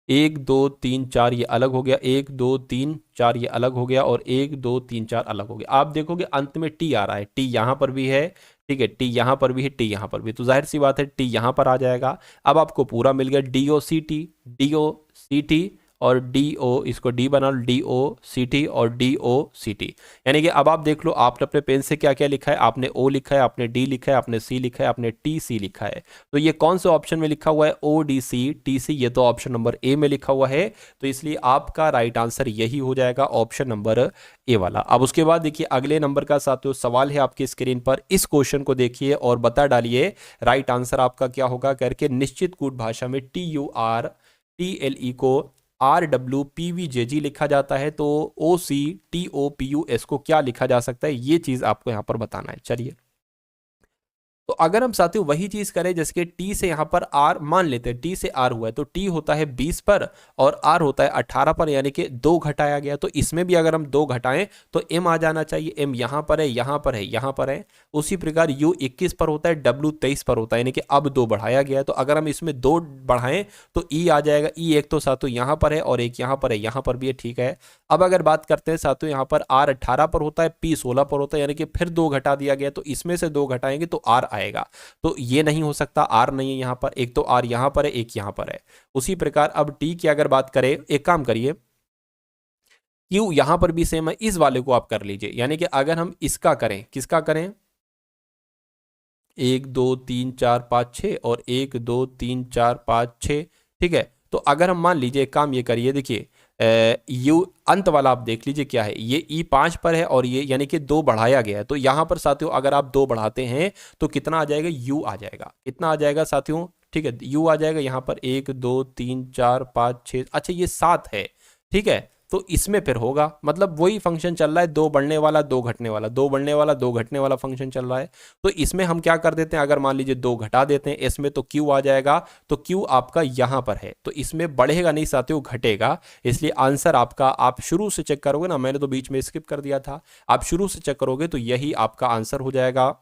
1 2 3 4 ये अलग हो गया, 1 2 3 4 ये अलग हो गया, और 1 2 3 4 अलग हो गया। आप देखोगे अंत में टी आ रहा है, टी यहां पर भी है, ठीक है, टी यहां पर भी है, टी यहां पर भी, तो जाहिर सी बात है टी यहां पर आ जाएगा। अब आपको पूरा मिल गया, D O C T, D O C T और डी ओ, इसको डी बना लो, डी ओ सी टी और डी ओ सी टी। यानी कि अब आप देख लो, आपने अपने पेन से क्या क्या लिखा है, आपने ओ लिखा है, आपने डी लिखा है, आपने सी लिखा है, आपने टी सी लिखा है, तो ये कौन से ऑप्शन में लिखा हुआ है, O D C T C, ये तो ऑप्शन नंबर ए में लिखा हुआ है, तो इसलिए आपका राइट आंसर यही हो जाएगा, ऑप्शन नंबर ए वाला। अब उसके बाद देखिए अगले नंबर का साथियों सवाल है आपकी स्क्रीन पर, इस क्वेश्चन को देखिए और बता डालिए राइट आंसर आपका क्या होगा करके। निश्चित कूट भाषा में T U R T L E को R W P V J G लिखा जाता है, तो O C T O P U S को क्या लिखा जा सकता है, ये चीज आपको यहां पर बताना है। चलिए, तो तो अगर हम साथियों वही चीज करें जैसे कि टी से यहाँ पर आर मान लेते हैं, टी से आर हुआ है तो टी होता है 20 पर और आर होता है 18 पर, यानी कि 2 घटाया गया। तो इसमें भी अगर हम 2 घटाएं तो एम आ जाना चाहिए, एम यहाँ पर है, यहाँ पर है, यहाँ पर है। उसी प्रकार यू 21 पर होता है, डब्ल्यू 23 पर होता है, यानी कि अब 2 बढ़ाया गया है। तो अगर हम इसमें 2 बढ़ाएं तो ई आ जाएगा, ई एक तो साथियों यहाँ पर है और एक यहाँ पर है, यहाँ पर भी है, ठीक है। अब अगर बात करते हैं साथियों यहाँ पर आर 18 पर होता है, पी 16 पर होता है, यानी कि फिर 2 घटा दिया गया, तो इसमें से 2 घटाएंगे तो आर आएगा। तो ये नहीं हो सकता, आर नहीं है यहाँ पर, एक तो आर यहाँ पर है, एक यहाँ पर है। उसी प्रकार अब टी की अगर बात करें, एक काम करिए, क्यू यहां पर भी सेम है, इस वाले को आप कर लीजिए, यानी कि अगर हम इसका करें, किसका करें, 1 2 3 4 5 6 और 1 2 3 4 5 6, ठीक है। तो अगर हम मान लीजिए एक काम ये करिए, देखिए यू अंत वाला आप देख लीजिए क्या है, ये ई 5 पर है और ये यानी कि 2 बढ़ाया गया है। तो यहां पर साथियों अगर आप 2 बढ़ाते हैं तो कितना आ जाएगा, यू आ जाएगा, कितना आ जाएगा साथियों, ठीक है, यू आ जाएगा यहाँ पर 1 2 3 4 5 6, अच्छा ये 7 है, ठीक है। तो इसमें फिर होगा, मतलब वही फंक्शन चल रहा है, 2 बढ़ने वाला 2 घटने वाला, 2 बढ़ने वाला 2 घटने वाला फंक्शन चल रहा है। तो इसमें हम क्या कर देते हैं, अगर मान लीजिए 2 घटा देते हैं इसमें तो क्यू आ जाएगा, तो क्यू आपका यहां पर है, तो इसमें बढ़ेगा नहीं साथियों, घटेगा। इसलिए आंसर आपका, आप शुरू से चेक करोगे ना, मैंने तो बीच में स्किप कर दिया था, आप शुरू से चेक करोगे तो यही आपका आंसर हो जाएगा।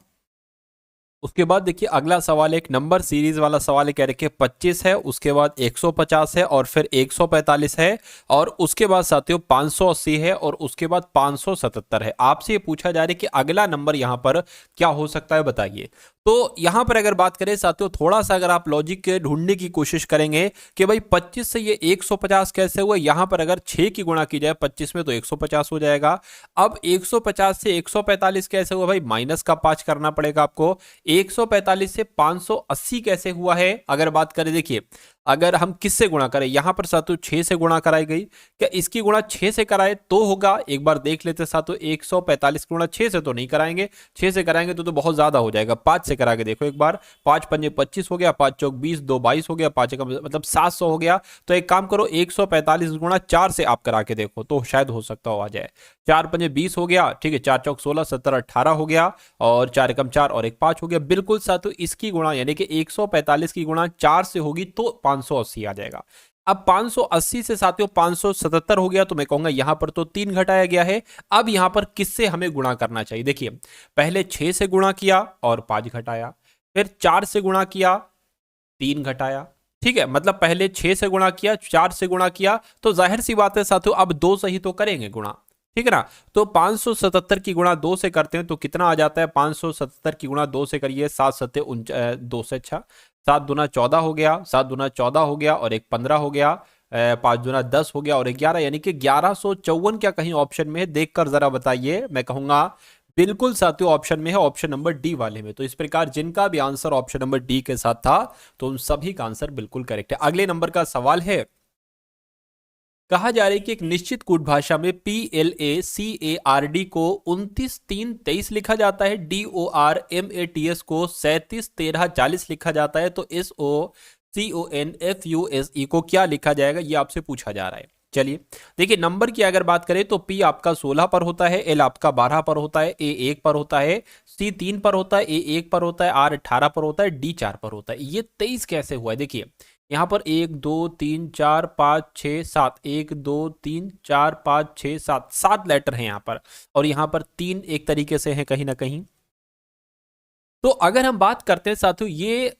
उसके बाद देखिए अगला सवाल एक नंबर सीरीज वाला सवाल है, कह रखे 25 है, उसके बाद 150 है और फिर 145 है और उसके बाद साथियों 580 है और उसके बाद 577 है। आपसे ये पूछा जा रहा है कि अगला नंबर यहां पर क्या हो सकता है, बताइए। तो यहां पर अगर बात करें साथियों, थोड़ा सा अगर आप लॉजिक ढूंढने की कोशिश करेंगे कि भाई 25 से ये 150 कैसे हुआ, यहां पर अगर 6 की गुणा की जाए 25 में तो 150 हो जाएगा। अब 150 से 145 कैसे हुआ, भाई माइनस का 5 करना पड़ेगा आपको। 145 से 580 कैसे हुआ है, अगर बात करें, देखिए अगर हम किससे गुणा करें, यहां पर साथियों 6 से गुणा कराई गई, क्या इसकी गुणा 6 से कराए तो होगा, एक बार देख लेते साथियों। 145 गुणा 6 से तो नहीं कराएंगे, 6 से कराएंगे तो बहुत ज्यादा हो जाएगा, 5 से करा के देखो एक बार, 5 पंजे 25 हो गया, 5 चौक 20, 2 22 हो गया, 5 का मतलब 700 हो गया। तो एक काम करो 145 गुणा 4 से आप करा के देखो तो शायद हो सकता हो आ जाए। 4 पंजे 20 हो गया, ठीक है, 4 चौक 16, 17 18 हो गया और 4 एकम 4 और एक 5 हो गया। बिल्कुल साथियों इसकी गुणा यानी कि 145 की गुणा 4 से होगी तो 580 आ जाएगा। अब 580 से साथियों 577 हो गया, तो मैं कहूंगा यहां पर तो 3 घटाया गया है। अब यहां पर किससे हमें गुणा करना चाहिए, देखिए पहले 6 से गुणा किया और 5 घटाया, फिर 4 से गुणा किया 3 घटाया, ठीक है, मतलब पहले 6 से गुणा किया, 4 से गुणा किया, तो जाहिर सी बात है साथियों अब 2 से ही तो करेंगे गुणा, ठीक है ना। तो 577 की गुणा 2 से करते हैं तो कितना आ जाता है, 577 की गुणा 2 से करिए, 7 सत्ते 2 से, अच्छा 7 दूना 14 हो गया, 7 दूना 14 हो गया और एक 15 हो गया, 5 दूना 10 हो गया और 11, यानी कि 1154 क्या कहीं ऑप्शन में है, देखकर जरा बताइए। मैं कहूंगा बिल्कुल साथियों ऑप्शन में है, ऑप्शन नंबर डी वाले में। तो इस प्रकार जिनका भी आंसर ऑप्शन नंबर डी के साथ था तो उन सभी का आंसर बिल्कुल करेक्ट है। अगले नंबर का सवाल है, कहा जा रहा है कि एक निश्चित कूट भाषा में PLACARD को 29-3-23 लिखा जाता है, DORMATS को 37-13-40 लिखा जाता है, तो SOCONFUSE को क्या लिखा जाएगा, ये आपसे पूछा जा रहा है। चलिए देखिए नंबर की अगर बात करें तो P आपका 16 पर होता है, L आपका 12 पर होता है, A 1 पर होता है, C 3 पर होता है, A 1 पर होता है, R 18 पर होता है, D 4 पर होता है। ये 23 कैसे हुआ है, देखिए यहां पर 1 2 3 4 5 6 7, 1 2 3 4 5 6 7, 7 लेटर हैं यहां पर, और यहां पर 3 एक तरीके से हैं कहीं ना कहीं। तो अगर हम बात करते हैं साथियों, ये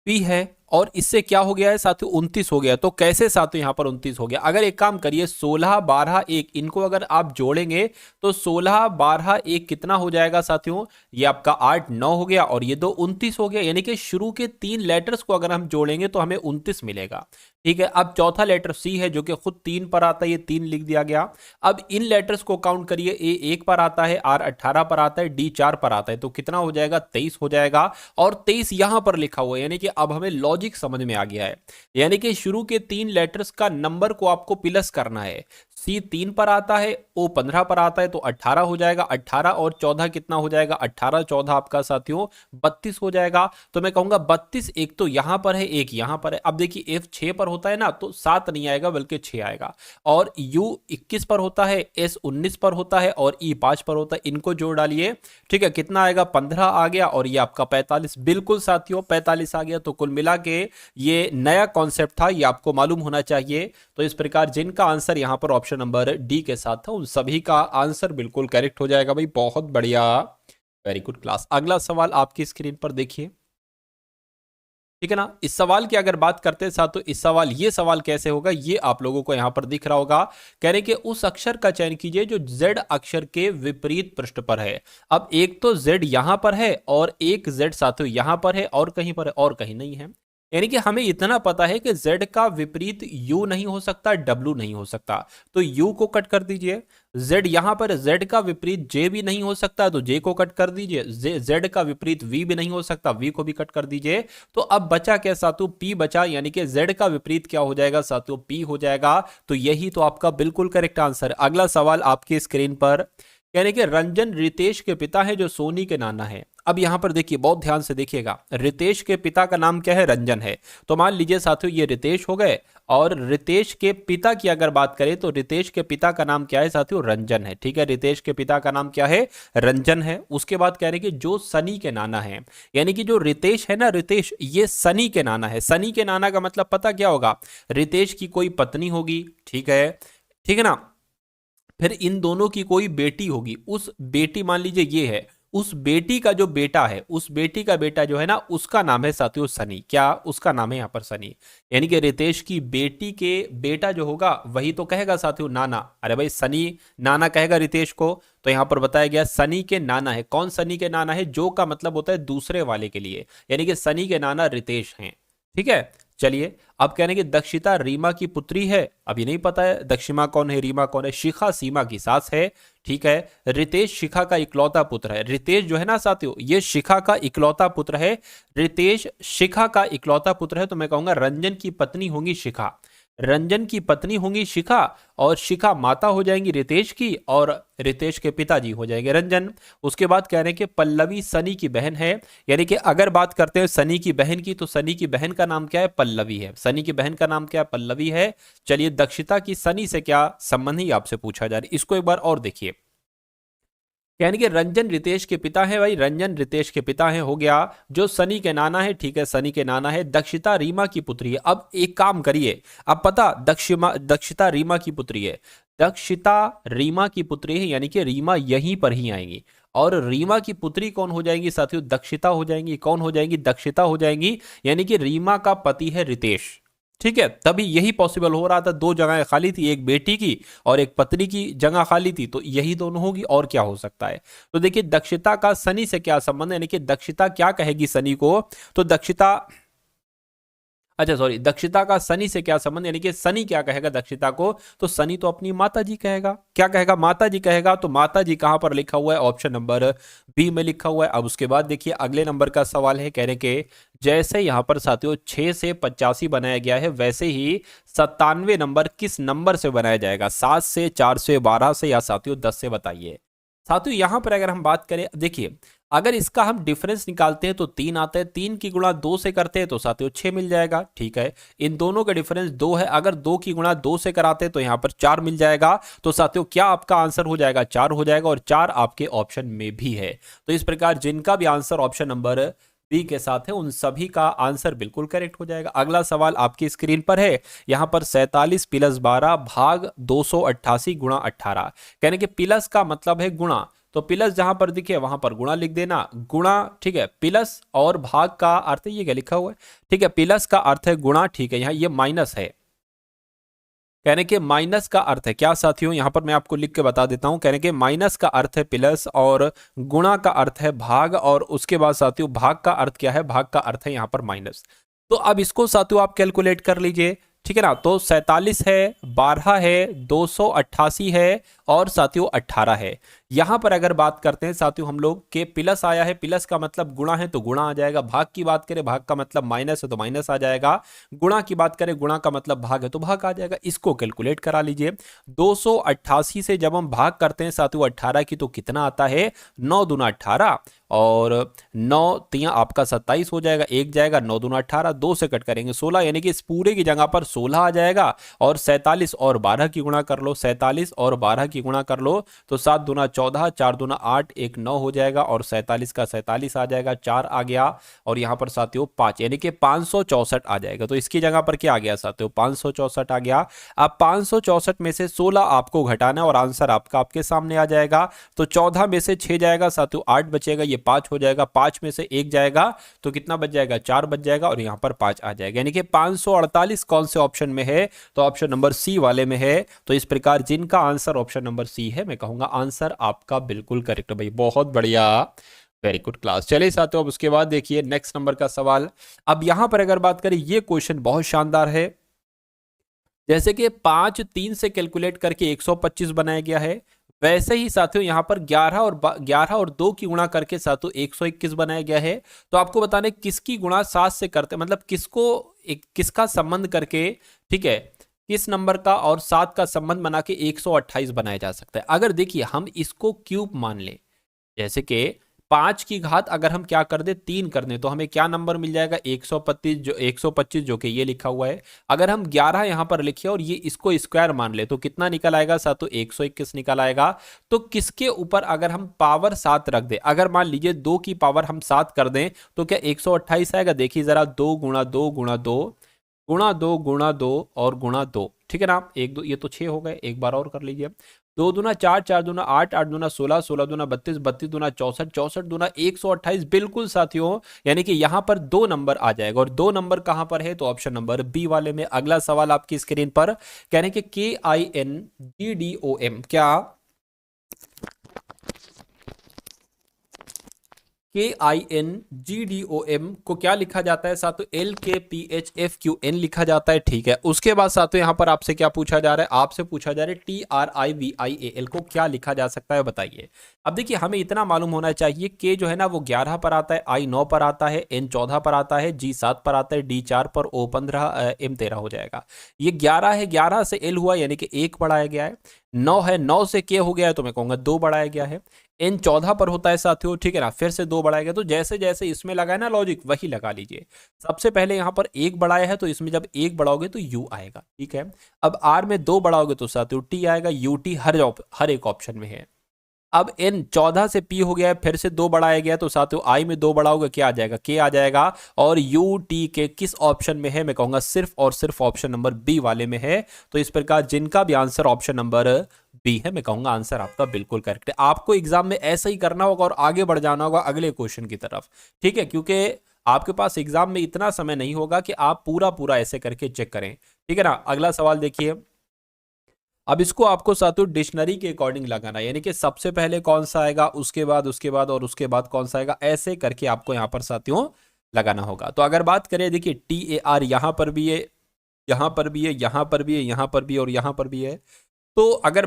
P है और इससे क्या हो गया है साथियों 29 हो गया, तो कैसे साथियों यहां पर 29 हो गया, अगर एक काम करिए 16 12 1 इनको अगर आप जोड़ेंगे तो 16 12 1 कितना हो जाएगा साथियों, ये आपका 8 9 हो गया और ये 2 29 हो गया, यानी कि शुरू के 3 लेटर्स को अगर हम जोड़ेंगे तो हमें 29 मिलेगा, ठीक है। अब चौथा लेटर C है जो कि खुद 3 पर आता है, ये 3 लिख दिया गया। अब इन लेटर्स को काउंट करिए, A 1 पर आता है, R 18 पर आता है, D 4 पर आता है, तो कितना हो जाएगा 23 हो जाएगा, और 23 यहां पर लिखा हुआ है, यानी कि अब हमें लॉजिक समझ में आ गया है, यानी कि शुरू के 3 लेटर्स का नंबर को आपको प्लस करना है। सी 3 पर आता है, ओ 15 पर आता है, तो 18 हो जाएगा। 18 और 14 कितना हो जाएगा? 18 14 आपका साथियों 32 हो जाएगा। तो मैं कहूंगा 32 एक तो यहां पर है, एक यहां पर है। अब देखिए एफ 6 पर होता है ना, तो 7 नहीं आएगा बल्कि 6 आएगा। और यू 21 पर होता है, एस 19 पर होता है और ई 5 पर होता है। इनको जोड़ डालिए, ठीक है, कितना आएगा? 15 आ गया और ये आपका 45। बिल्कुल साथियों 45 आ गया। तो कुल मिला के ये नया कॉन्सेप्ट था, ये आपको मालूम होना चाहिए। तो इस प्रकार जिनका आंसर यहां पर ऑप्शन नंबर डी के साथ था, उन सभी का आंसर बिल्कुल करेक्ट हो जाएगा भाई। बहुत बढ़िया, वेरी गुड क्लास। अगला सवाल आपकी स्क्रीन पर देखिए, ठीक है ना। इस सवाल की अगर बात करते हैं साथ, तो इस सवाल ये सवाल कैसे होगा, ये आप लोगों को यहां पर दिख रहा होगा। कह रहे कि उस अक्षर का चयन कीजिए जो जेड अक्षर के विपरीत पृष्ठ पर है। अब एक तो जेड यहां पर है और एक जेड साथियों यहां पर है और कहीं पर है और कहीं नहीं है। यानी कि हमें इतना पता है कि z का विपरीत u नहीं हो सकता, w नहीं हो सकता, तो u को कट कर दीजिए। z यहां पर z का विपरीत j भी नहीं हो सकता, तो j को कट कर दीजिए। z का विपरीत v भी नहीं हो सकता, v को भी कट कर दीजिए। तो अब बचा क्या साथियों? p बचा, यानी कि z का विपरीत क्या हो जाएगा साथियों? p हो जाएगा। तो यही तो आपका बिल्कुल करेक्ट आंसर। अगला सवाल आपकी स्क्रीन पर, यानी कि रंजन रितेश के पिता है जो सोनी के नाना है। अब यहां पर देखिए, बहुत ध्यान से देखिएगा, रितेश के पिता का नाम क्या है? रंजन है। तो मान लीजिए साथियों ये रितेश हो गए, और रितेश के पिता की अगर बात करें तो रितेश के पिता का नाम क्या है साथियों? रंजन है। ठीक है, रितेश के पिता का नाम क्या है? रंजन है। उसके बाद कह रहे कि जो सनी के नाना है, यानी कि जो रितेश है ना, रितेश ये सनी के नाना है। सनी के नाना का मतलब पता क्या होगा? रितेश की कोई पत्नी होगी, ठीक है, ठीक है ना, फिर इन दोनों की कोई बेटी होगी, उस बेटी मान लीजिए ये है, उस बेटी का जो बेटा है, उस बेटी का बेटा जो है ना, उसका नाम है साथियों सनी। क्या? उसका नाम है यहां पर सनी। यानी कि रितेश की बेटी के बेटा जो होगा वही तो कहेगा साथियों नाना। अरे भाई सनी नाना कहेगा रितेश को, तो यहां पर बताया गया सनी के नाना है। कौन सनी के नाना है? जो का मतलब होता है दूसरे वाले के लिए, यानी कि सनी के नाना रितेश हैं। ठीक है, चलिए अब कहने की दक्षिता रीमा की पुत्री है। अभी नहीं पता है दक्षिमा कौन है, रीमा कौन है। शिखा सीमा की सास है। ठीक है, रितेश शिखा का इकलौता पुत्र है। रितेश जो है ना साथियों, ये शिखा का इकलौता पुत्र है। रितेश शिखा का इकलौता पुत्र है। तो मैं कहूंगा रंजन की पत्नी होंगी शिखा, रंजन की पत्नी होंगी शिखा, और शिखा माता हो जाएंगी रितेश की, और रितेश के पिताजी हो जाएंगे रंजन। उसके बाद कह रहे हैं कि पल्लवी सनी की बहन है। यानी कि अगर बात करते हैं सनी की बहन की, तो सनी की बहन का नाम क्या है? पल्लवी है। सनी की बहन का नाम क्या है? पल्लवी है। चलिए दक्षिता की सनी से क्या संबंध ही आपसे पूछा जा रहा है, इसको एक बार और देखिए। यानी कि रंजन रितेश के पिता है। भाई रंजन रितेश के पिता है, हो गया। जो सनी के नाना है, ठीक है, सनी के नाना है। दक्षिता रीमा की पुत्री है। अब एक काम करिए, अब पता दक्षिता रीमा की पुत्री है, दक्षिता रीमा की पुत्री है, यानी कि रीमा यहीं पर ही आएंगी। और रीमा की पुत्री कौन हो जाएंगी साथियों? दक्षिता हो जाएंगी। कौन हो जाएंगी? दक्षिता हो जाएंगी। यानी कि रीमा का पति है रितेश। ठीक है, तभी यही पॉसिबल हो रहा था। दो जगहें खाली थी, एक बेटी की और एक पत्नी की जगह खाली थी, तो यही दोनों होगी, और क्या हो सकता है। तो देखिए दक्षिता का सनी से क्या संबंध है, यानी कि दक्षिता क्या कहेगी सनी को? तो दक्षिता, अच्छा सॉरी, दक्षिता का सनी से क्या संबंध, यानी कि सनी क्या कहेगा दक्षिता को? तो सनी तो अपनी माता जी कहेगा। क्या कहेगा? माता जी कहेगा। तो माता जी कहां पर लिखा हुआ है? ऑप्शन नंबर बी में लिखा हुआ है। अब उसके बाद देखिए अगले नंबर का सवाल है, कह रहे कि जैसे यहां पर साथियों 6 से 85 बनाया गया है, वैसे ही 97 नंबर किस नंबर से बनाया जाएगा? 7 से, 4 से, 12 से, या साथियों 10 से? बताइए साथियों। यहां पर अगर हम बात करें, देखिए अगर इसका हम डिफरेंस निकालते हैं तो 3 आता है। 3 की गुणा 2 से करते हैं तो साथियों 6 मिल जाएगा। ठीक है, इन दोनों का डिफरेंस 2 है। अगर 2 की गुणा 2 से कराते हैं तो यहां पर 4 मिल जाएगा। तो साथियों क्या आपका आंसर हो जाएगा? 4 हो जाएगा, और 4 आपके ऑप्शन में भी है। तो इस प्रकार जिनका भी आंसर ऑप्शन नंबर बी के साथ है, उन सभी का आंसर बिल्कुल करेक्ट हो जाएगा। अगला सवाल आपकी स्क्रीन पर है, यहां पर 47 + 12 भाग 288 गुणा 18। कहने के प्लस का मतलब है गुणा, तो प्लस जहां पर दिखे वहां पर गुणा लिख देना, गुणा। ठीक है, प्लस और भाग का अर्थ है, ये क्या लिखा हुआ है? ठीक है, प्लस का अर्थ है गुणा। ठीक है, यहां ये माइनस है। कहने के माइनस का अर्थ है क्या साथियों? यहां पर मैं आपको लिख के बता देता हूं। कहने के माइनस का अर्थ है प्लस, और गुणा का अर्थ है भाग, और उसके बाद साथियों भाग का अर्थ क्या है? भाग का अर्थ है यहां पर माइनस। तो अब इसको साथियों आप कैलकुलेट कर लीजिए। ठीक है ना, तो 47 है, 12 है, 288 है, और साथियों 18 है। यहां पर अगर बात करते हैं साथियों हम लोग के प्लस आया है, प्लस का मतलब गुणा है तो गुणा आ जाएगा, भाग की बात करें भाग का मतलब माइनस है तो माइनस आ जाएगा, गुणा की बात करें गुणा का मतलब भाग है तो भाग आ जाएगा। इसको कैलकुलेट करा लीजिए। 288 से जब हम भाग करते हैं साथियों 18 की तो कितना आता है, 9 दूना 18 और 9 तिया आपका 27 हो जाएगा, एक जाएगा 9 दूना 18, 2 से कट करेंगे 16, यानी कि इस पूरे की जगह पर 16 आ जाएगा और 47 और 12 की गुणा कर लो, 47 और 12 की गुणा कर लो तो 7 दूना 14, 4 दूना 8, 1 9 हो जाएगा और 47 का 47 आ जाएगा, 4 आ गया और यहां पर साथियों 5 यानी कि 564 आ जाएगा। तो इसकी जगह पर क्या आ गया साथियों, 564 आ गया। अब 564 में से 16 आपको घटाना और आंसर आपका आपके सामने आ जाएगा। तो 14 में से 6 जाएगा साथियों 8 बचेगा, ये 5 हो जाएगा, 5 में से 1 जाएगा तो कितना बच जाएगा, 4 बच जाएगा और यहां पर 5 आ जाएगा, यानी कि 548 कौन से ऑप्शन में है, तो ऑप्शन नंबर सी वाले में है। तो इस प्रकार जिनका आंसर ऑप्शन नंबर सी है, मैं कहूंगा आंसर आपका बिल्कुल करेक्ट भाई, बहुत बढ़िया, वेरी गुड क्लास। चलिए साथियों अब उसके बाद देखिए नेक्स्ट नंबर का सवाल। अब यहां पर अगर बात करें ये क्वेश्चन बहुत शानदार है, जैसे कि 5 3 से कैलकुलेट करके 125 बनाया गया है, वैसे ही साथियों यहां पर 11 और 2 की गुणा करके साथियों 121 बनाया गया है। तो आपको बताना है किसकी गुणा 7 से करते, मतलब किसको किसका संबंध करके, ठीक है, किस नंबर का और 7 का संबंध बना के 128 बनाया जा सकता है। अगर देखिए हम इसको क्यूब मान ले, जैसे कि 5 की घात अगर हम क्या कर दे 3 कर दे तो हमें क्या नंबर मिल जाएगा, 125 जो कि ये लिखा हुआ है। अगर हम 11 यहां पर लिखे और ये इसको स्क्वायर मान ले तो कितना निकल आएगा साथियों, 121 निकल आएगा। तो किसके ऊपर अगर हम पावर 7 रख दे, अगर मान लीजिए 2 की पावर हम 7 कर दें तो क्या 128 आएगा, देखिए जरा 2 गुणा 2 गुणा 2 गुणा 2 गुणा 2 और गुणा 2, ठीक है ना, 1 2 ये तो 6 हो गए, एक बार और कर लीजिए, 2 दूना 4, 4 दूना 8, 8 दूना 16, 16 दूना 32, 32 दूना 64, 64 दूना 128, बिल्कुल साथियों, यानी कि यहां पर 2 नंबर आ जाएगा और 2 नंबर कहां पर है, तो ऑप्शन नंबर बी वाले में। अगला सवाल आपकी स्क्रीन पर कह रहे हैं कि KINGDOM क्या KINGDOM को क्या लिखा जाता है साथियों, LKPHFQN लिखा जाता है, ठीक है। उसके बाद साथियों यहां पर आपसे क्या पूछा जा रहा है, आपसे पूछा जा रहा है TRIVIAL को क्या लिखा जा सकता है, बताइए। अब देखिए हमें इतना मालूम होना चाहिए कि जो है ना वो 11 पर आता है, I 9 पर आता है, N 14 पर आता है, G 7 पर आता है, D 4 पर, O 15, M 13 हो जाएगा। ये 11 है, 11 से L हुआ यानी कि 1 बढ़ाया गया है, 9 है, 9 से K हो गया है तो मैं कहूंगा 2 बढ़ाया गया है, N 14 पर होता है साथियों, ठीक है ना, फिर से 2 बढ़ाया गया। तो जैसे जैसे इसमें लगा है ना लॉजिक वही लगा लीजिए। सबसे पहले यहां पर 1 बढ़ाया है तो इसमें जब 1 बढ़ाओगे तो U आएगा, ठीक है। अब R में 2 बढ़ाओगे तो साथियों T आएगा, UT हर एक ऑप्शन में है। अब N 14 से P हो गया है, फिर से 2 बढ़ाया गया तो साथियों I में 2 बढ़ाओगे क्या आ जाएगा, K आ जाएगा। और UT के किस ऑप्शन में है, मैं कहूंगा सिर्फ और सिर्फ ऑप्शन नंबर बी वाले में है। तो इस प्रकार जिनका भी आंसर ऑप्शन नंबर बी है, मैं कहूंगा आंसर आपका बिल्कुल करेक्ट है। आपको एग्जाम में ऐसा ही करना होगा और आगे बढ़ जाना होगा अगले क्वेश्चन की तरफ, ठीक है, क्योंकि आपके पास एग्जाम में इतना समय नहीं होगा कि आप पूरा पूरा ऐसे करके चेक करें, ठीक है ना। अगला सवाल देखिए, अब इसको आपको साथियों डिक्शनरी के अकॉर्डिंग लगाना है, यानी कि सबसे पहले कौन सा आएगा, उसके बाद और उसके बाद कौन सा आएगा, ऐसे करके आपको यहां पर साथियों लगाना होगा। तो अगर बात करें देखिए TAR यहां पर भी है, यहां पर भी है, यहां पर भी है, यहां पर भी और यहां पर भी है। तो अगर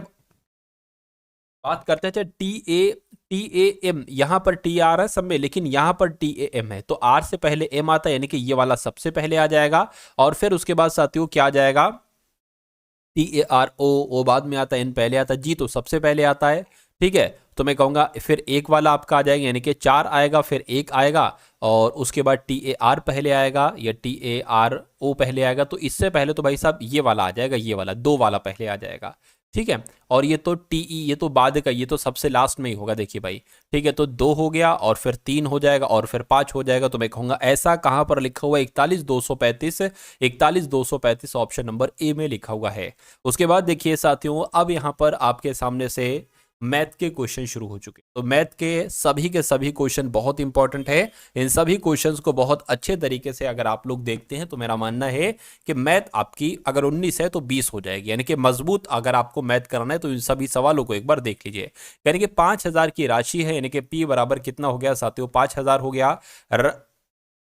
बात करते हैं TAM, यहां पर TR है सब में, लेकिन यहां पर TAM है तो R से पहले M आता है, यानी कि ये वाला सबसे पहले आ जाएगा और फिर उसके बाद साथियों क्या आ जाएगा, TARO बाद में आता है, N पहले आता है, G तो सबसे पहले आता है, ठीक है। तो मैं कहूंगा फिर एक वाला आपका आ जाएगा, यानी कि 4 आएगा, फिर 1 आएगा और उसके बाद TAR पहले आएगा या TARO पहले आएगा। तो इससे पहले तो भाई साहब ये वाला आ जाएगा, ये वाला 2 वाला पहले आ जाएगा, ठीक है। और ये तो TE ये तो बाद का, ये तो सबसे लास्ट में ही होगा, देखिए भाई, ठीक है। तो 2 हो गया और फिर 3 हो जाएगा और फिर 5 हो जाएगा। तो मैं कहूंगा ऐसा कहां पर लिखा हुआ है, 41 235 ऑप्शन नंबर ए में लिखा हुआ है। उसके बाद देखिए साथियों, अब यहां पर आपके सामने से मैथ के क्वेश्चन शुरू हो चुके हैं। तो मैथ के सभी क्वेश्चन बहुत इंपॉर्टेंट है। इन सभी क्वेश्चंस को बहुत अच्छे तरीके से अगर आप लोग देखते हैं तो मेरा मानना है कि मैथ आपकी अगर 19 है तो 20 हो जाएगी, यानी कि मजबूत अगर आपको मैथ करना है तो इन सभी सवालों को एक बार देख लीजिए। यानी कि 5000 की राशि है, यानी कि P बराबर कितना हो गया साथियों, 5000 हो गया।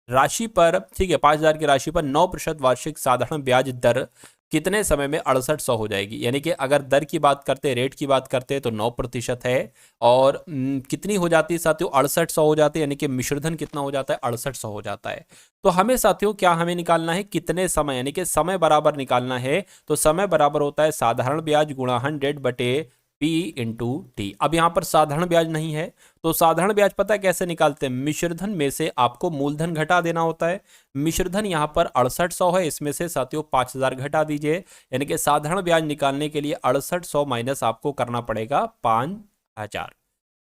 राशि पर, ठीक है, 5,000 की राशि पर 9% वार्षिक साधारण ब्याज दर कितने समय में 6800 हो जाएगी। यानी कि अगर दर की बात करते हैं, रेट की बात करते हैं तो 9% है, और कितनी हो जाती है साथियों, 6800 हो जाती है। यानी कि मिश्रधन कितना हो जाता है, 6800 हो जाता है। तो हमें साथियों क्या हमें निकालना है, कितने समय, यानी कि समय बराबर निकालना है। तो समय बराबर होता है साधारण ब्याज गुणा 100 बटे P इंटू टी। अब यहां पर साधारण ब्याज नहीं है, तो साधारण ब्याज पता है कैसे निकालते हैं, मिश्रधन में से आपको मूलधन घटा देना होता है। मिश्रधन यहां पर 6800 है, इसमें से साथियों 5000 घटा दीजिए। यानी कि साधारण ब्याज निकालने के लिए 6800 माइनस आपको करना पड़ेगा 5000।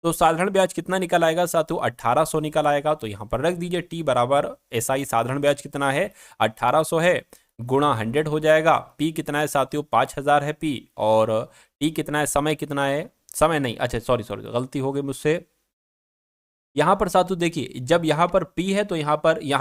तो साधारण ब्याज कितना निकल आएगा साथियों, 1800 निकल आएगा। तो यहां पर रख दीजिए टी बराबर एसआई साधारण ब्याज कितना है, 1800 है, गुणा 100 हो जाएगा। पी कितना है साथियों, 5000 है पी, और टी कितना है, समय कितना है, समय नहीं, अच्छा सॉरी सॉरी गलती हो गई मुझसे। यहां पर साथियों देखिए, जब यहां पर P है तो यहां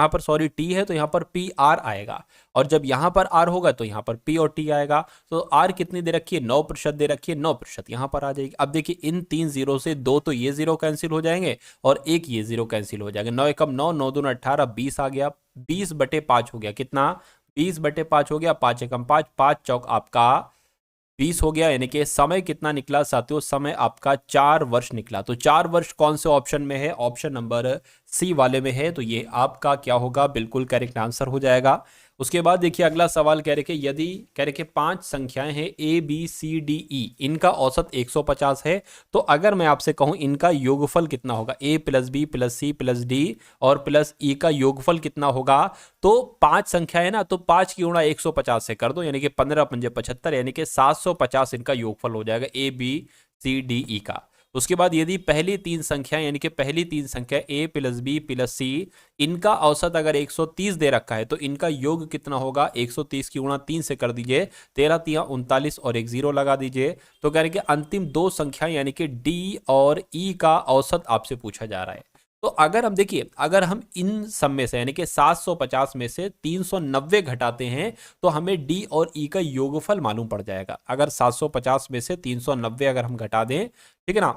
पर सॉरी T है तो यहां पर पी आर आएगा, और जब यहां पर R होगा तो यहां पर P और T आएगा। तो R कितनी दे रखी है, 9% दे रखी है, 9% यहां पर आ जाएगी। अब देखिए इन 3 जीरो से 2 तो ये जीरो कैंसिल हो जाएंगे, और एक ये जीरो कैंसिल हो जाएगा। 9 एकम 9, 9 दूना 18, 20 आ गया, 20/5 हो गया, कितना, 20/5 हो गया, 5 एकम 5, 5 चौक आपका 20 हो गया। यानी कि समय कितना निकला साथियों, समय आपका 4 वर्ष निकला। तो 4 वर्ष कौन से ऑप्शन में है, ऑप्शन नंबर सी वाले में है। तो ये आपका क्या होगा, बिल्कुल करेक्ट आंसर हो जाएगा। उसके बाद देखिए अगला सवाल कह रहे कि यदि कह रहे कि 5 संख्याएं हैं ए बी सी डी ई, इनका औसत 150 है, तो अगर मैं आपसे कहूं इनका योगफल कितना होगा, A plus B plus C plus D और प्लस ई का योगफल कितना होगा। तो 5 संख्या है ना, तो 5 की गुणा 150 से कर दो, यानी कि 15 पंजे 75, यानी कि 750 इनका योगफल हो जाएगा ए बी सी डी ई का। उसके बाद यदि पहली 3 संख्या, यानी कि पहली 3 संख्या ए प्लस बी प्लस सी, इनका औसत अगर 130 दे रखा है, तो इनका योग कितना होगा, 130 की गुणा 3 से कर दीजिए, 13 तिया 39 और एक जीरो लगा दीजिए। तो कह रहे कि अंतिम 2 संख्या यानी कि डी और ई का औसत आपसे पूछा जा रहा है। तो अगर हम देखिए, अगर हम इन सब में से यानी कि 750 में से 390 घटाते हैं, तो हमें डी और ई का योगफल मालूम पड़ जाएगा। अगर 750 में से 390 अगर हम घटा दें, ठीक है ना,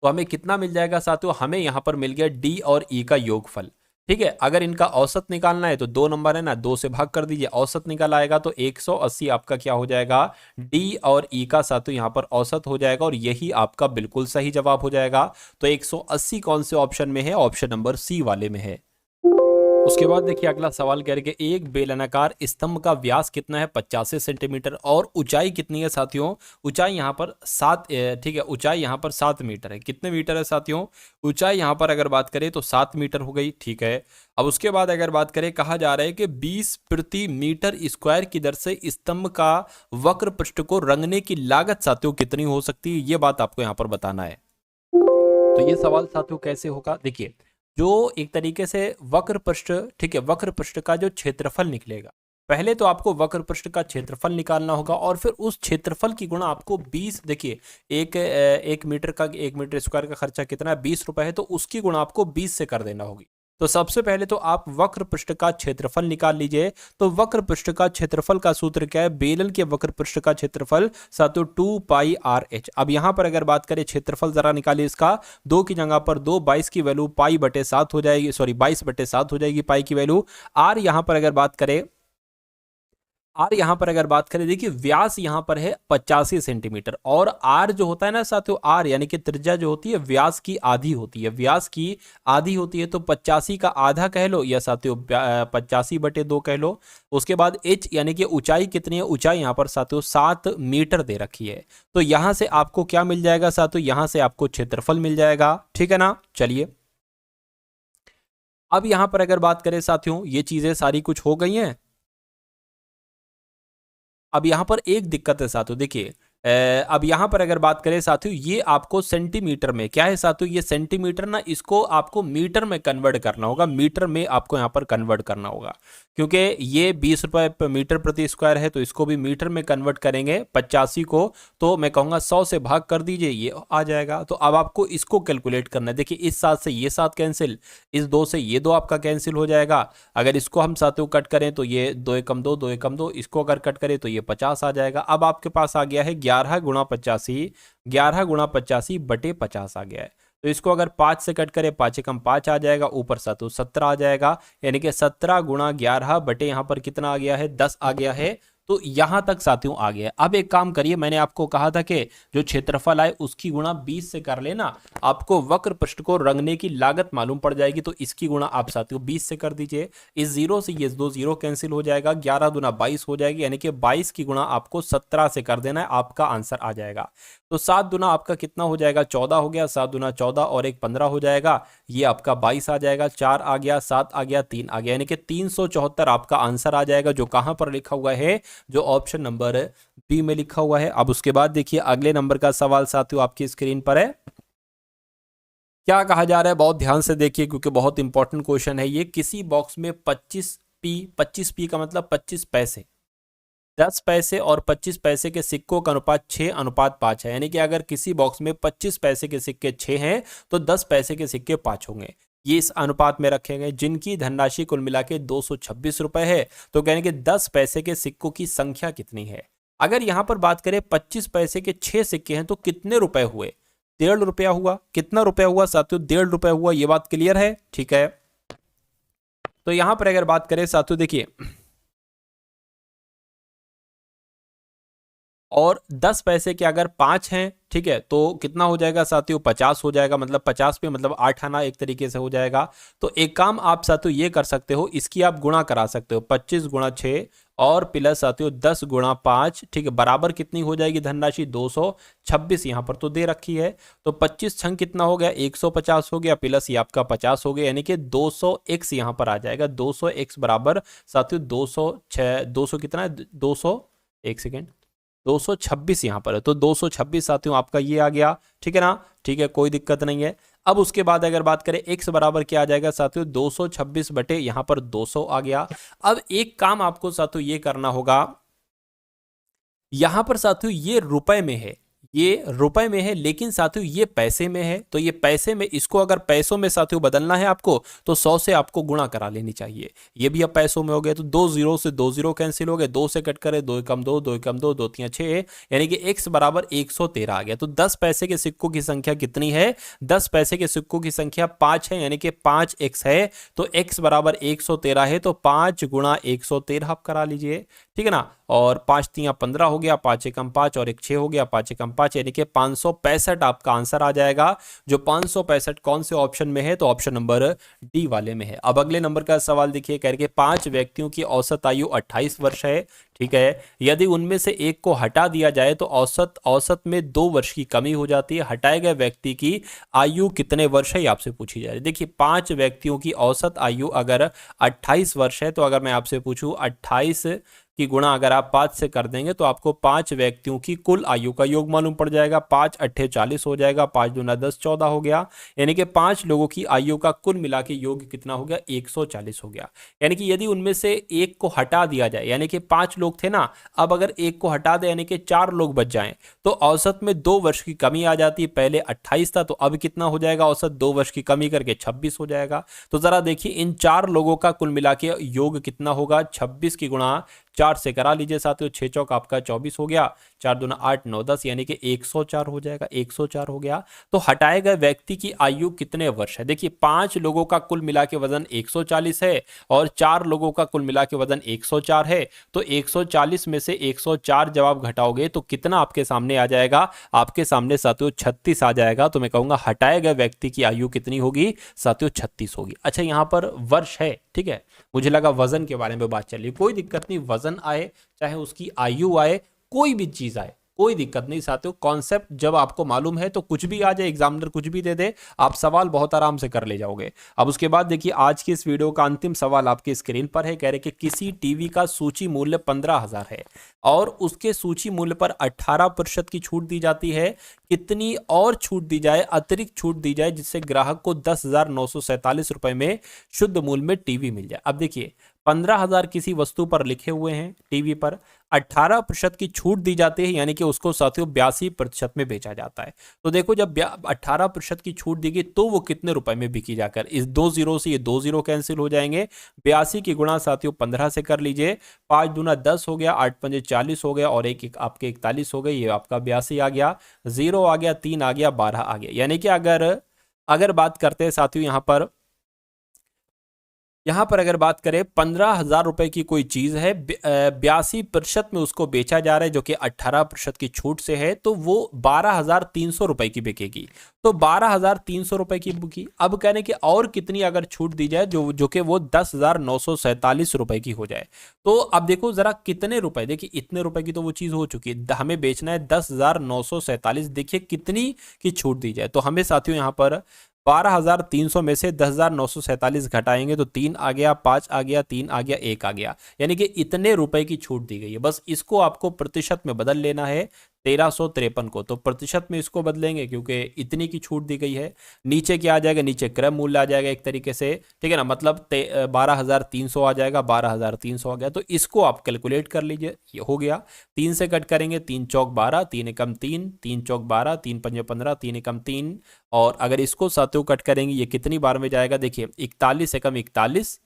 तो हमें कितना मिल जाएगा साथियों, हमें यहां पर मिल गया डी और ई का योगफल। ठीक है, अगर इनका औसत निकालना है तो 2 नंबर है ना, 2 से भाग कर दीजिए, औसत निकल आएगा। तो 180 आपका क्या हो जाएगा, डी और ई का साथियों यहां पर औसत हो जाएगा, और यही आपका बिल्कुल सही जवाब हो जाएगा। तो 180 कौन से ऑप्शन में है, ऑप्शन नंबर सी वाले में है। उसके बाद देखिए अगला सवाल कह रहे कि एक बेलनाकार स्तंभ का व्यास कितना है, 85 सेंटीमीटर, और ऊंचाई कितनी है साथियों, ऊंचाई यहाँ पर 7, ठीक है, ऊंचाई यहाँ पर 7 मीटर है। कितने मीटर है साथियों, ऊंचाई यहाँ पर अगर बात करें तो 7 मीटर हो गई, ठीक है। अब उसके बाद अगर बात करें, कहा जा रहा है कि 20 प्रति मीटर स्क्वायर की दर से स्तंभ का वक्र पृष्ठ को रंगने की लागत साथियों कितनी हो सकती है, ये बात आपको यहाँ पर बताना है। तो ये सवाल साथियों कैसे होगा, देखिए, जो एक तरीके से वक्र पृष्ठ, ठीक है, वक्र पृष्ठ का जो क्षेत्रफल निकलेगा, पहले तो आपको वक्र पृष्ठ का क्षेत्रफल निकालना होगा, और फिर उस क्षेत्रफल की गुणा आपको 20, देखिए एक मीटर का, 1 मीटर स्क्वायर का खर्चा कितना है, 20 रुपए है, तो उसकी गुणा आपको 20 से कर देना होगी। तो सबसे पहले तो आप वक्र पृष्ठ का क्षेत्रफल निकाल लीजिए। तो वक्र पृष्ठ का क्षेत्रफल का सूत्र क्या है, बेलन के वक्र पृष्ठ का क्षेत्रफल साथियों 2πr/h। अब यहां पर अगर बात करें क्षेत्रफल जरा निकालिए इसका, 2 की जगह पर 2, 22 की वैल्यू π/7 हो जाएगी, सॉरी 22/7 हो जाएगी पाई की वैल्यू। आर यहां पर अगर बात करें, आर यहां पर अगर बात करें, देखिए व्यास यहां पर है 85 सेंटीमीटर, और आर जो होता है ना साथियों, आर यानी कि त्रिज्या जो होती है व्यास की आधी होती है, व्यास की आधी होती है। तो 85 का आधा कह लो, या साथियों 85/2 कह लो। उसके बाद एच यानी कि ऊंचाई कितनी है, ऊंचाई यहां पर साथियों 7 मीटर दे रखी है। तो यहां से आपको क्या मिल जाएगा साथियों, यहां से आपको क्षेत्रफल मिल जाएगा, ठीक है ना। चलिए अब यहां पर अगर बात करें साथियों, ये चीजें सारी कुछ हो गई हैं। अब यहां पर एक दिक्कत है साथियों, देखिए अब यहां पर अगर बात करें साथियों, ये आपको सेंटीमीटर में क्या है साथियों, ये सेंटीमीटर ना, इसको आपको मीटर में कन्वर्ट करना होगा, मीटर में आपको यहां पर कन्वर्ट करना होगा, क्योंकि ये 20 रुपए मीटर प्रति स्क्वायर है, तो इसको भी मीटर में कन्वर्ट करेंगे 85 को। तो मैं कहूंगा 100 से भाग कर दीजिए, ये आ जाएगा। तो अब आपको इसको कैलकुलेट करना है। देखिए इस 7 से ये 7 कैंसिल, इस 2 से ये 2 आपका कैंसिल हो जाएगा। अगर इसको हम साथियों कट करें तो ये 2 एकम 2, 2 एकम 2, इसको अगर कट करें तो ये 50 आ जाएगा। अब आपके पास आ गया है 11 गुणा 85, 11 गुणा 85/50 आ गया है। तो इसको अगर 5 से कट करें, 5 एकम 5 आ जाएगा, ऊपर 7 17 आ जाएगा, यानी कि 17 गुणा 11 बटे यहाँ पर कितना आ गया है, 10 आ गया है। तो यहां तक साथियों आ गया। अब एक काम करिए, मैंने आपको कहा था कि जो क्षेत्रफल आए उसकी गुणा 20 से कर लेना, आपको वक्र पृष्ठ को रंगने की लागत मालूम पड़ जाएगी। तो इसकी गुणा आप साथियों 20 से कर दीजिए, इस 0 से ये 2 0 कैंसिल हो जाएगा, 11 दूना 22 हो जाएगी, यानी कि 22 की गुणा आपको 17 से कर देना है, आपका आंसर आ जाएगा। तो 7 दूना आपका कितना हो जाएगा, 14 हो गया, 7 दूना 14 और एक 15 हो जाएगा, ये आपका 22 आ जाएगा, 4 आ गया, 7 आ गया, 3 आ गया, यानी कि 374 आपका आंसर आ जाएगा, जो कहां पर लिखा हुआ है, जो ऑप्शन नंबर बी में लिखा हुआ है। अब उसके बाद देखिए अगले नंबर का सवाल साथियों आपकी स्क्रीन पर है। क्या कहा जा रहा है, बहुत ध्यान से देखिए क्योंकि बहुत इंपॉर्टेंट क्वेश्चन है ये। किसी बॉक्स में 25p का मतलब 25 पैसे, 10 पैसे और 25 पैसे के सिक्कों का अनुपात 6:5 है, यानी कि अगर किसी बॉक्स में 25 पैसे के सिक्के 6 हैं तो 10 पैसे के सिक्के 5 होंगे। ये इस अनुपात में रखे गए, जिनकी धनराशि कुल मिला के 226 रुपए है। तो कहने के 10 पैसे के सिक्कों की संख्या कितनी है। अगर यहां पर बात करें 25 पैसे के 6 सिक्के हैं तो कितने रुपए हुए, 1.5 रुपया हुआ। कितना रुपया हुआ साथियों, 1.5 रुपया हुआ। ये बात क्लियर है, ठीक है। तो यहां पर अगर बात करें साथियों, देखिए और 10 पैसे के अगर 5 हैं, ठीक है, तो कितना हो जाएगा साथियों, 50 हो जाएगा, मतलब 50 पे मतलब 8 आना एक तरीके से हो जाएगा। तो एक काम आप साथियों ये कर सकते हो, इसकी आप गुणा करा सकते हो, 25 गुणा 6 और प्लस साथियों 10 गुणा 5, ठीक है, बराबर कितनी हो जाएगी धनराशि, 226 यहां पर तो दे रखी है। तो 25 छंग कितना हो गया, 150 हो गया, प्लस ये आपका 50 हो गया, यानी कि 200x यहां पर आ जाएगा। 200x बराबर साथियों 206, 200 कितना है, 200, एक सेकेंड, 226 यहां पर है। तो 226 साथियों आपका ये आ गया, ठीक है ना, ठीक है, कोई दिक्कत नहीं है। अब उसके बाद अगर बात करें x बराबर क्या आ जाएगा साथियों, 226 बटे यहां पर 200 आ गया। अब एक काम आपको साथियों ये करना होगा, यहां पर साथियों ये रुपए में है, ये रुपए में है, लेकिन साथियों ये पैसे में है। तो ये पैसे में, इसको अगर पैसों में साथियों बदलना है आपको तो 100 से आपको गुणा करा लेनी चाहिए। ये भी अब पैसों में हो गए, तो 2 0 से 2 0 कैंसिल हो गए, 2 से कट करे, 2 एकम 2, 2 एकम 2, 2 3 6, यानी कि x बराबर 113 आ गया। तो 10 पैसे के सिक्कों की संख्या कितनी है, 10 पैसे के सिक्कों की संख्या 5 है, यानी कि 5x है। तो x बराबर 113 है, तो 5 गुणा 113 आप करा लीजिए, ठीक है ना। और 5 3 15 हो गया, 5 एकम 5 और एक 6 हो गया, 5 एकम 5, यानी कि 565 आपका आंसर आ जाएगा। जो 565 कौन से ऑप्शन में है, तो ऑप्शन नंबर डी वाले में है। अब अगले नंबर का सवाल देखिए, कह रहे 5 व्यक्तियों की औसत आयु 28 वर्ष है, ठीक है। यदि उनमें से एक को हटा दिया जाए तो औसत में 2 वर्ष की कमी हो जाती है। हटाए गए व्यक्ति की आयु कितने वर्ष है, ये आपसे पूछी जा रही है। देखिए 5 व्यक्तियों की औसत आयु अगर 28 वर्ष है, तो अगर मैं आपसे पूछूं 28 की गुणा अगर आप 5 से कर देंगे तो आपको 5 व्यक्तियों की कुल आयु का योग मालूम पड़ जाएगा। 5 अट्ठे 40 हो जाएगा, 5 दूना 10 14 हो गया, यानी कि 5 लोगों की आयु का कुल मिला के योग कितना हो गया, 140 हो गया। यानी कि यदि उनमें से एक को हटा दिया जाए, यानी कि 5 लोग थे ना, अब अगर एक को हटा दे यानी कि 4 लोग बच जाएं, तो औसत में 2 वर्ष की कमी आ जाती है। पहले 28 था, तो अब कितना हो जाएगा, औसत 2 वर्ष की कमी करके 26 हो जाएगा। तो जरा देखिए इन 4 लोगों का कुल मिला के योग कितना होगा, 26 की गुणा 4 से करा लीजिए साथियों, 6 चौक आपका 24 हो गया, 4 दूना 8 9 10, यानी कि 104 हो जाएगा, 104 हो गया। तो हटाए गए व्यक्ति की आयु कितने वर्ष है, देखिए 5 लोगों का कुल मिला के वजन 140 है और 4 लोगों का कुल मिला के वजन 104 है। तो 140 में से 104 जब आप घटाओगे तो कितना आपके सामने आ जाएगा, आपके सामने साथियों 36 आ जाएगा। तो मैं कहूंगा हटाए गए व्यक्ति की आयु कितनी होगी साथियों, 36 होगी। अच्छा यहां पर वर्ष है, ठीक है, मुझे लगा वजन के बारे में बात चल रही, कोई दिक्कत नहीं, वजन आए चाहे उसकी आयु आए, कोई भी चीज आए कोई दिक्कत नहीं साथियों। कॉन्सेप्ट जब आपको मालूम है तो कुछ भी आ जाए, एग्जामिनर कुछ भी दे दे, आप सवाल बहुत आराम से कर ले जाओगे। अब उसके बाद देखिए आज की इस वीडियो का अंतिम सवाल आपकी स्क्रीन पर है। कह रहे कि किसी टीवी का सूची मूल्य 15,000 है और उसके सूची मूल्य पर 18% की छूट दी जाती है। कितनी और छूट दी जाए, अतिरिक्त छूट दी जाए, जिससे ग्राहक को 10,947 रुपए में शुद्ध मूल्य में टीवी मिल जाए। अब देखिए 15,000 किसी वस्तु पर लिखे हुए हैं, टीवी पर 18% की छूट दी जाती है, यानी कि उसको साथियों 82% में बेचा जाता है। तो देखो जब 18% की छूट दी गई तो वो कितने रुपए में बिकी जाकर, इस 2 0 से ये 2 0 कैंसिल हो जाएंगे। 82 की गुणा साथियों 15 से कर लीजिए, 5 दूना 10 हो गया, 8 पंजे 40 हो गया और एक आपके 41 हो गए, ये आपका 82 आ गया, 0 आ गया, 3 आ गया, 12 आ गया। यानी कि अगर अगर बात करते हैं साथियों यहाँ पर अगर बात करें 15,000 रुपए की कोई चीज है, 82% में उसको बेचा जा रहा है, जो कि 18% की छूट से है, तो वो 12,300 रुपए की बिकेगी। तो 12,300 रुपए की बुकी। अब कहने कि और कितनी अगर छूट दी जाए जो कि वो 10,947 रुपए की हो जाए। तो अब देखो जरा कितने रुपए, देखिए इतने रुपए की तो वो चीज हो चुकी है, हमें बेचना है 10,947। देखिए कितनी की छूट दी जाए। तो हमें साथियों यहाँ पर 12,300 में से 10,947 घटाएंगे तो 3 आ गया, 5 आ गया, 3 आ गया, 1 आ गया, यानी कि इतने रुपए की छूट दी गई है। बस इसको आपको प्रतिशत में बदल लेना है 1353 को, तो प्रतिशत में इसको बदलेंगे क्योंकि इतनी की छूट दी गई है। नीचे क्या आ जाएगा, नीचे क्रय मूल्य आ जाएगा एक तरीके से, ठीक है ना, मतलब 12,300 आ जाएगा, 12,300 आ गया। तो इसको आप कैलकुलेट कर लीजिए, ये हो गया। 3 से कट करेंगे, 3 चौक 12, 3 एकम 3, 3 चौक 12, 3 पंजे 15, 3 एकम 3। और अगर इसको सातों कट करेंगे, ये कितनी बार में जाएगा, देखिए 41 एकम 41,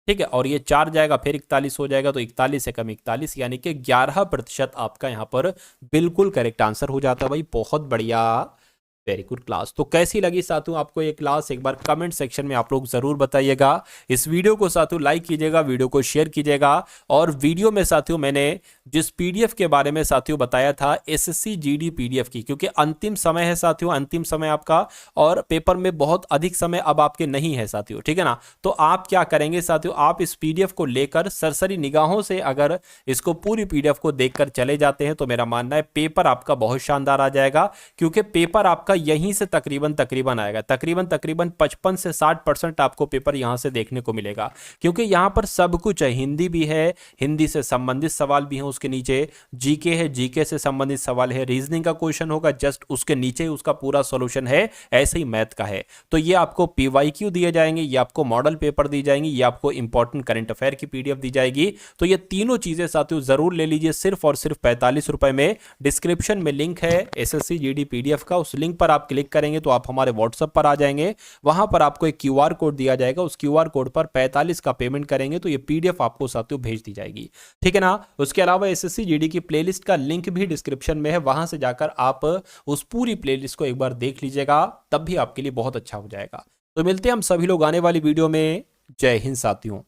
ठीक है, और ये 4 जाएगा, फिर 41 हो जाएगा, तो 41 एकम 41, यानी कि 11% आपका यहाँ पर बिल्कुल करेक्ट आंसर हो जाता है भाई। बहुत बढ़िया, वेरी गुड क्लास। तो कैसी लगी साथियों आपको ये क्लास, एक बार कमेंट सेक्शन में आप लोग जरूर बताइएगा। इस वीडियो को साथियों लाइक कीजिएगा, वीडियो को शेयर कीजिएगा। और वीडियो में साथियों मैंने जिस पीडीएफ के बारे में साथियों बताया था, एसएससी जीडी पीडीएफ की, क्योंकि अंतिम समय है साथियों, अंतिम समय आपका, और पेपर में बहुत अधिक समय अब आपके नहीं है साथियों, ठीक है ना। तो आप क्या करेंगे साथियों, आप इस पीडीएफ को लेकर सरसरी निगाहों से अगर इसको पूरी पीडीएफ को देखकर चले जाते हैं, तो मेरा मानना है पेपर आपका बहुत शानदार आ जाएगा। क्योंकि पेपर आपका यहीं से तकरीबन आएगा, तकरीबन 55 से 60% आपको पेपर यहां से देखने को मिलेगा। क्योंकि यहां पर सब कुछ है, हिंदी भी है, हिंदी से संबंधित सवाल भी है, उसके नीचे जीके है, जीके से संबंधित सवाल है, रीजनिंग का क्वेश्चन होगा जस्ट उसके नीचे उसका पूरा सॉल्यूशन है, ऐसे ही मैथ का है। तो ये आपको पीवाईक्यू दिए जाएंगे, ये आपको मॉडल पेपर दी जाएंगी, ये आपको इंपॉर्टेंट करंट अफेयर की पीडीएफ दी जाएगी। तो ये तीनों चीजें साथियों जरूर ले लीजिए, सिर्फ और सिर्फ 45 रुपए में। डिस्क्रिप्शन में लिंक है एसएससी जीडी पीडीएफ का, उस लिंक पर आप क्लिक करेंगे तो आप हमारे व्हाट्सएप पर आ जाएंगे। वहां पर आपको एक क्यूआर कोड दिया जाएगा, उस क्यूआर कोड पर 45 का पेमेंट करेंगे तो ये पीडीएफ आपको साथियों भेज दी जाएगी, ठीक है ना। उसके अलावा एसएससी जीडी की प्लेलिस्ट का लिंक भी डिस्क्रिप्शन में है, वहां से जाकर आप उस पूरी प्लेलिस्ट को एक बार देख लीजिएगा, तब भी आपके लिए बहुत अच्छा हो जाएगा। तो मिलते हैं हम सभी लोग आने वाली वीडियो में। जय हिंद साथियों।